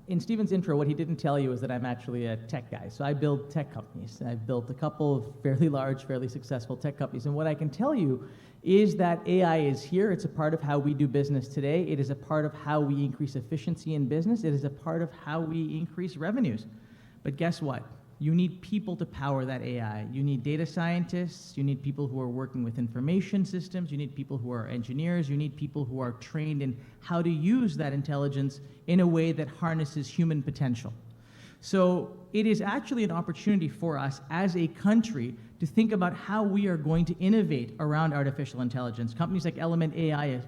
in Stephen's intro, what he didn't tell you is that I'm actually a tech guy. So I build tech companies. I've built a couple of fairly large, fairly successful tech companies. And what I can tell you is that AI is here. It's a part of how we do business today. It is a part of how we increase efficiency in business. It is a part of how we increase revenues. But guess what? You need people to power that AI. You need data scientists. You need people who are working with information systems. You need people who are engineers. You need people who are trained in how to use that intelligence in a way that harnesses human potential. So it is actually an opportunity for us as a country to think about how we are going to innovate around artificial intelligence. Companies like Element AI, a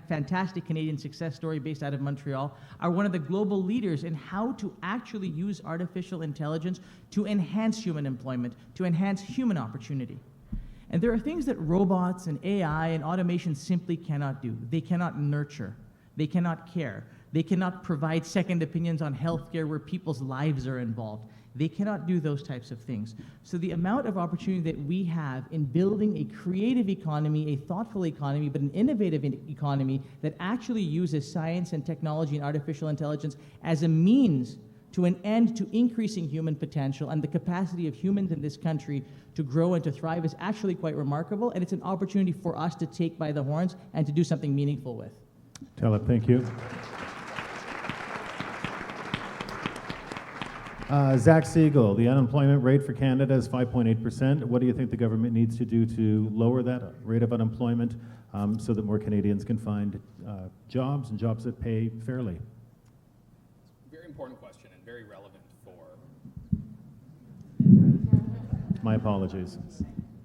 fantastic Canadian success story based out of Montreal, are one of the global leaders in how to actually use artificial intelligence to enhance human employment, to enhance human opportunity. And there are things that robots and AI and automation simply cannot do. They cannot nurture. They cannot care. They cannot provide second opinions on healthcare where people's lives are involved. They cannot do those types of things. So the amount of opportunity that we have in building a creative economy, a thoughtful economy, but an innovative economy that actually uses science and technology and artificial intelligence as a means to an end to increasing human potential and the capacity of humans in this country to grow and to thrive is actually quite remarkable, and it's an opportunity for us to take by the horns and to do something meaningful with. Talib, thank you. Zach Siegel, the unemployment rate for Canada is 5.8%. What do you think the government needs to do to lower that rate of unemployment so that more Canadians can find jobs and jobs that pay fairly? Very important question and very relevant for... My apologies.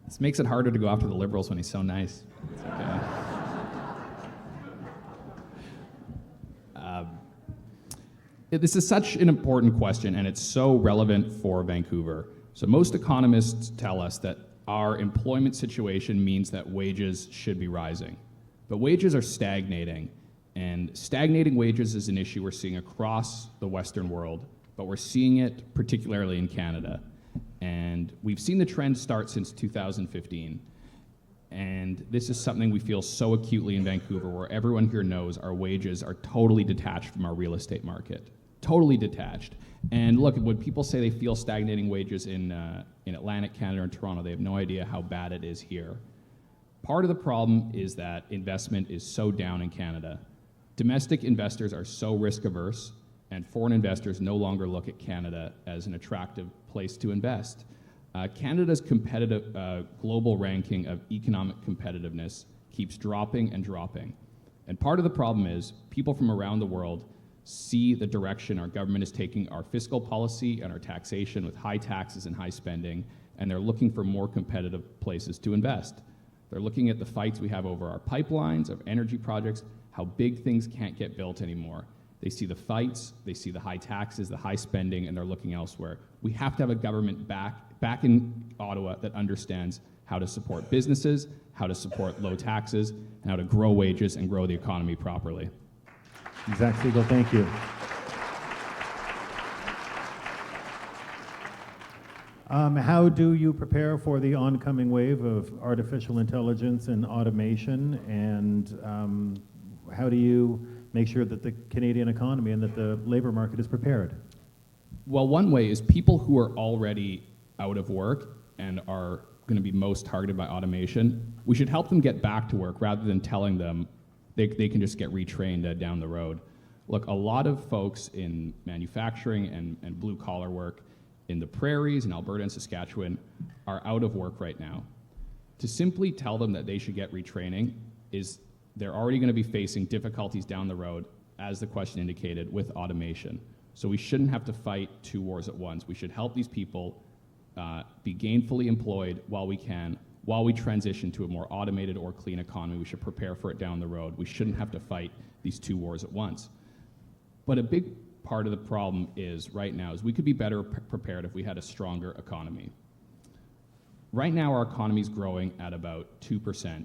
This makes it harder to go after the Liberals when he's so nice. It's okay. This is such an important question, and it's so relevant for Vancouver. So most economists tell us that our employment situation means that wages should be rising. But wages are stagnating, and stagnating wages is an issue we're seeing across the Western world, but we're seeing it particularly in Canada. And we've seen the trend start since 2015. And this is something we feel so acutely in Vancouver, where everyone here knows our wages are totally detached from our real estate market. Totally detached. And look, when people say they feel stagnating wages in Atlantic Canada and Toronto, they have no idea how bad it is here. Part of the problem is that investment is so down in Canada. Domestic investors are so risk averse, and foreign investors no longer look at Canada as an attractive place to invest. Canada's competitive global ranking of economic competitiveness keeps dropping and dropping. And part of the problem is people from around the world see the direction our government is taking our fiscal policy and our taxation with high taxes and high spending, and they're looking for more competitive places to invest. They're looking at the fights we have over our pipelines, of energy projects, how big things can't get built anymore. They see the fights, they see the high taxes, the high spending, and they're looking elsewhere. We have to have a government back in Ottawa that understands how to support businesses, how to support low taxes, and how to grow wages and grow the economy properly. Zach Siegel, thank you. How do you prepare for the oncoming wave of artificial intelligence and automation, and how do you make sure that the Canadian economy and that the labor market is prepared? Well, one way is people who are already out of work and are going to be most targeted by automation, we should help them get back to work rather than telling them they can just get retrained down the road. Look, a lot of folks in manufacturing and blue-collar work in the prairies in Alberta and Saskatchewan are out of work right now. To simply tell them that they should get retraining is they're already going to be facing difficulties down the road, as the question indicated, with automation. So we shouldn't have to fight two wars at once. We should help these people be gainfully employed while we can, while we transition to a more automated or clean economy. We should prepare for it down the road. We shouldn't have to fight these two wars at once. But a big part of the problem is right now is we could be better prepared if we had a stronger economy. Right now our economy is growing at about 2%.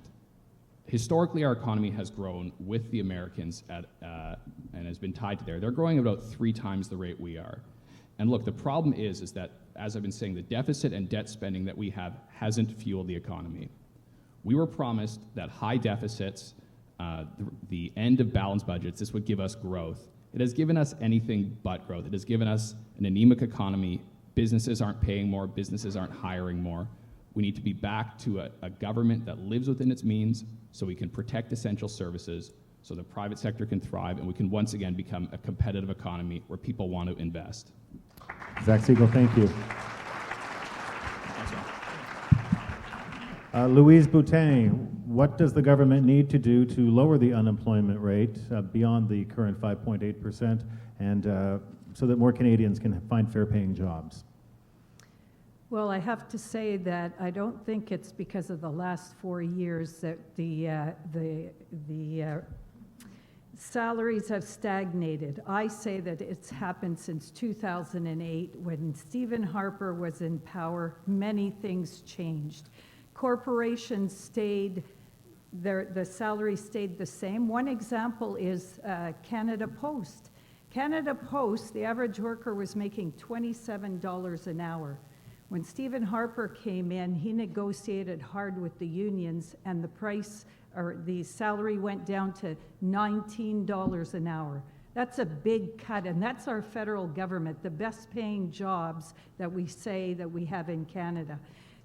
Historically, our economy has grown with the Americans and has been tied to there. They're growing about 3 times the rate we are. And look, the problem is that, as I've been saying, the deficit and debt spending that we have hasn't fueled the economy. We were promised that high deficits, the end of balanced budgets, this would give us growth. It has given us anything but growth. It has given us an anemic economy. Businesses aren't paying more. Businesses aren't hiring more. We need to be back to a government that lives within its means so we can protect essential services, so the private sector can thrive, and we can once again become a competitive economy where people want to invest. Zach Siegel, thank you. Louise Boutin, what does the government need to do to lower the unemployment rate beyond the current 5.8% and so that more Canadians can find fair-paying jobs? Well, I have to say that I don't think it's because of the last 4 years that the salaries have stagnated. I say that it's happened since 2008 when Stephen Harper was in power. Many things changed. Corporations stayed, the salary stayed the same. One example is Canada Post. Canada Post, the average worker was making $27 an hour. When Stephen Harper came in, he negotiated hard with the unions, and the price, or the salary, went down to $19 an hour. That's a big cut, and that's our federal government, the best paying jobs that we say that we have in Canada.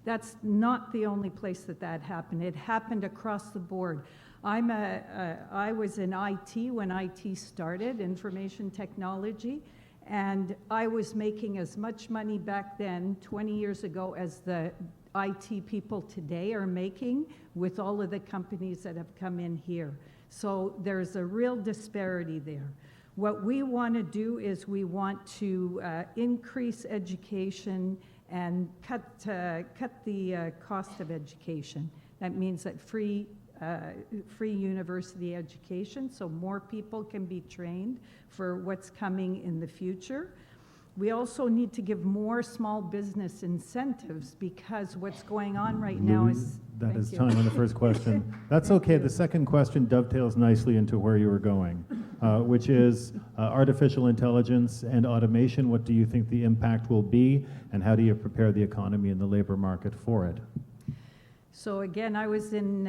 That's not the only place that happened. It happened across the board. I was in IT when IT started, information technology, and I was making as much money back then, 20 years ago, as the IT people today are making with all of the companies that have come in here. So there's a real disparity there. What we want to do is we want to increase education and cut the cost of education. That means that free university education, so more people can be trained for what's coming in the future. We also need to give more small business incentives because what's going on right now is... That is time on the first question. That's okay. The second question dovetails nicely into where you were going, which is artificial intelligence and automation. What do you think the impact will be, and how do you prepare the economy and the labor market for it? So again, I was in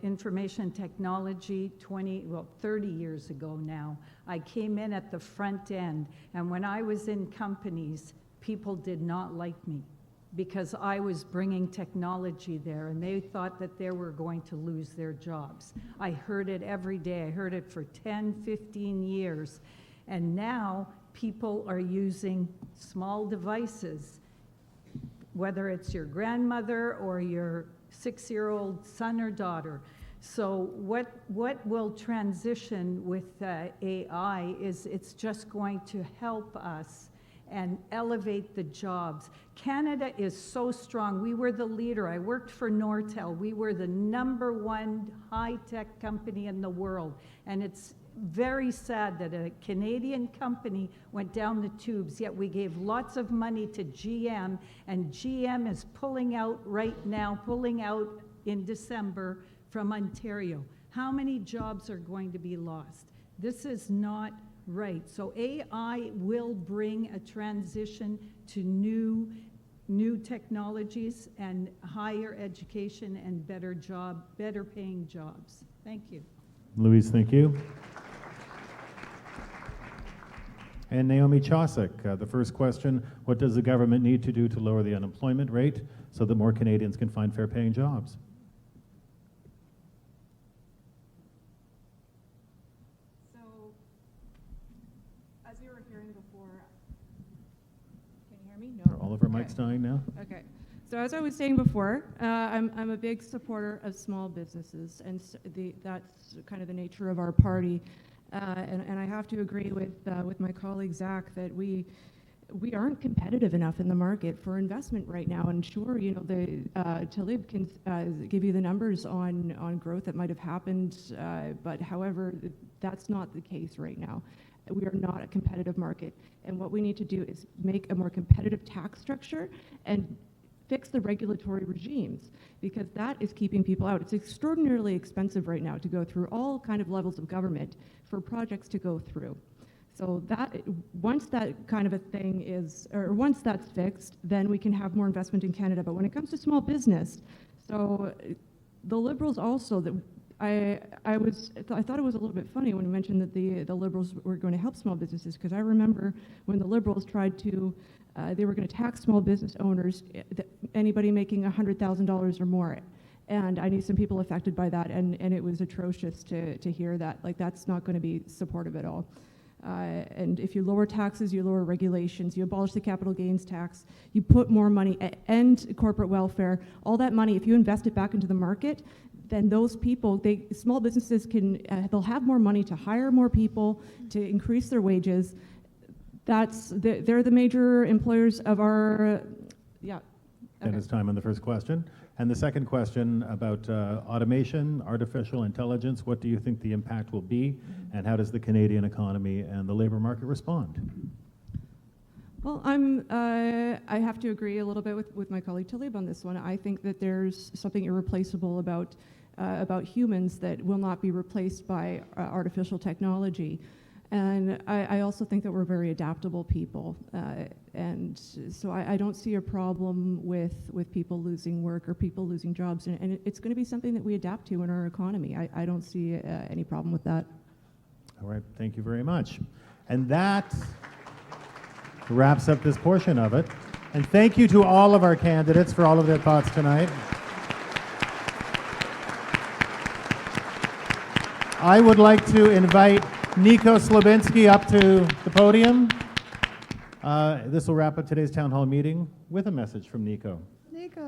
information technology 30 years ago now. I came in at the front end, and when I was in companies, people did not like me because I was bringing technology there, and they thought that they were going to lose their jobs. I heard it every day. I heard it for 10, 15 years. And now people are using small devices, whether it's your grandmother or your 6-year-old son or daughter. So what will transition with AI is it's just going to help us and elevate the jobs. Canada is so strong. We were the leader. I worked for Nortel. We were the #1 high-tech company in the world. And it's very sad that a Canadian company went down the tubes, yet we gave lots of money to GM, and GM is pulling out right now, pulling out in December from Ontario. How many jobs are going to be lost? This is not right. So AI will bring a transition to new technologies and higher education and better paying jobs. Thank you. Louise, thank you. And Naomi Chosik, the first question, what does the government need to do to lower the unemployment rate so that more Canadians can find fair paying jobs? So, as we were hearing before, can you hear me? No. Are all of our mics dying now? Okay. So as I was saying before, I'm a big supporter of small businesses, and that's kind of the nature of our party. And I have to agree with my colleague Zach that we aren't competitive enough in the market for investment right now. And sure, you know, Talib can give you the numbers on growth that might have happened, but however, that's not the case right now. We are not a competitive market, and what we need to do is make a more competitive tax structure and fix the regulatory regimes, because that is keeping people out. It's extraordinarily expensive right now to go through all kind of levels of government for projects to go through. So that once that kind of a thing is, or once that's fixed, then we can have more investment in Canada. But when it comes to small business, so the Liberals also, I thought it was a little bit funny when you mentioned that the Liberals were going to help small businesses, because I remember when the Liberals tried to, they were going to tax small business owners, anybody making $100,000 or more. And I knew some people affected by that, and it was atrocious to hear that. Like, that's not going to be supportive at all. And if you lower taxes, you lower regulations, you abolish the capital gains tax, you put more money, and corporate welfare, all that money, if you invest it back into the market, then those people, small businesses can, they'll have more money to hire more people, to increase their wages. They're the major employers of our, yeah. Okay. And it's time on the first question. And the second question about automation, artificial intelligence, what do you think the impact will be, and how does the Canadian economy and the labor market respond? Well, I have to agree a little bit with my colleague Talib on this one. I think that there's something irreplaceable about humans that will not be replaced by artificial technology. And I also think that we're very adaptable people. And so I don't see a problem with people losing work or people losing jobs. And it's going to be something that we adapt to in our economy. I don't see any problem with that. All right, thank you very much. And that wraps up this portion of it. And thank you to all of our candidates for all of their thoughts tonight. I would like to invite Nico Slabinski up to the podium. This will wrap up today's town hall meeting with a message from Nico. Nico.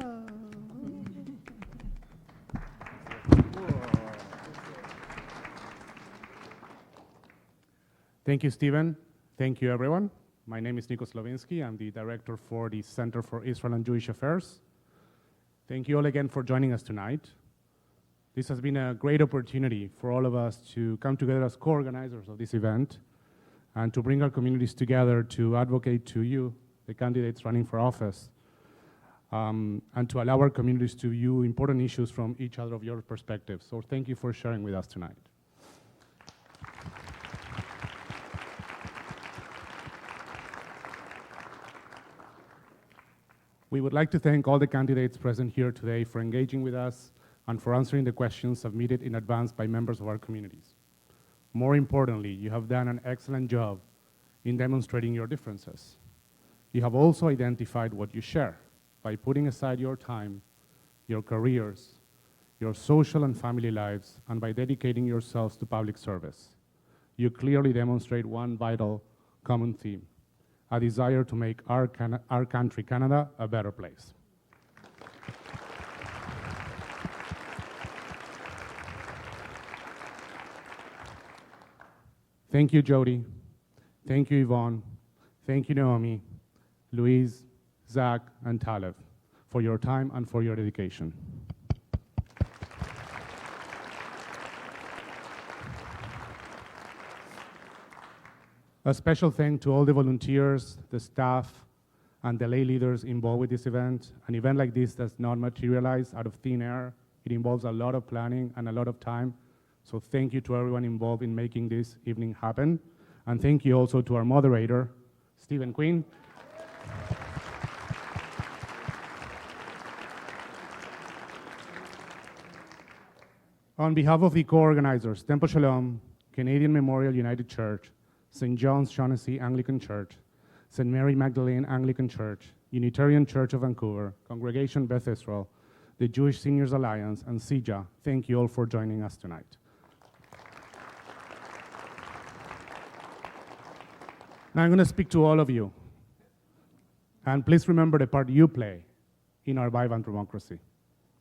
Thank you, Stephen. Thank you, everyone. My name is Nico Slavinsky. I'm the director for the Center for Israel and Jewish Affairs. Thank you all again for joining us tonight. This has been a great opportunity for all of us to come together as co-organizers of this event and to bring our communities together to advocate to you, the candidates running for office, and to allow our communities to view important issues from each other of your perspectives. So thank you for sharing with us tonight. We would like to thank all the candidates present here today for engaging with us and for answering the questions submitted in advance by members of our communities. More importantly, you have done an excellent job in demonstrating your differences. You have also identified what you share by putting aside your time, your careers, your social and family lives, and by dedicating yourselves to public service. You clearly demonstrate one vital common theme: a desire to make our country, Canada, a better place. Thank you, Jody. Thank you, Yvonne. Thank you, Naomi, Louise, Zach, and Taleb for your time and for your dedication. A special thank to all the volunteers, the staff, and the lay leaders involved with this event. An event like this does not materialize out of thin air. It involves a lot of planning and a lot of time. So thank you to everyone involved in making this evening happen. And thank you also to our moderator, Stephen Quinn. On behalf of the co-organizers, Temple Sholom, Canadian Memorial United Church, St. John's Shaughnessy Anglican Church, St. Mary Magdalene Anglican Church, Unitarian Church of Vancouver, Congregation Beth Israel, the Jewish Seniors Alliance, and CIJA, thank you all for joining us tonight. Now I'm going to speak to all of you. And please remember the part you play in our vibrant democracy.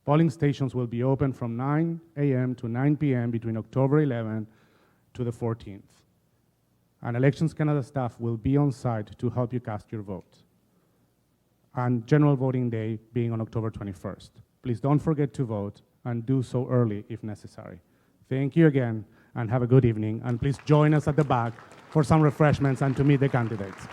Polling stations will be open from 9 a.m. to 9 p.m. between October 11th to the 14th. And Elections Canada staff will be on site to help you cast your vote. And general voting day being on October 21st. Please don't forget to vote and do so early if necessary. Thank you again and have a good evening. And please join us at the back for some refreshments and to meet the candidates.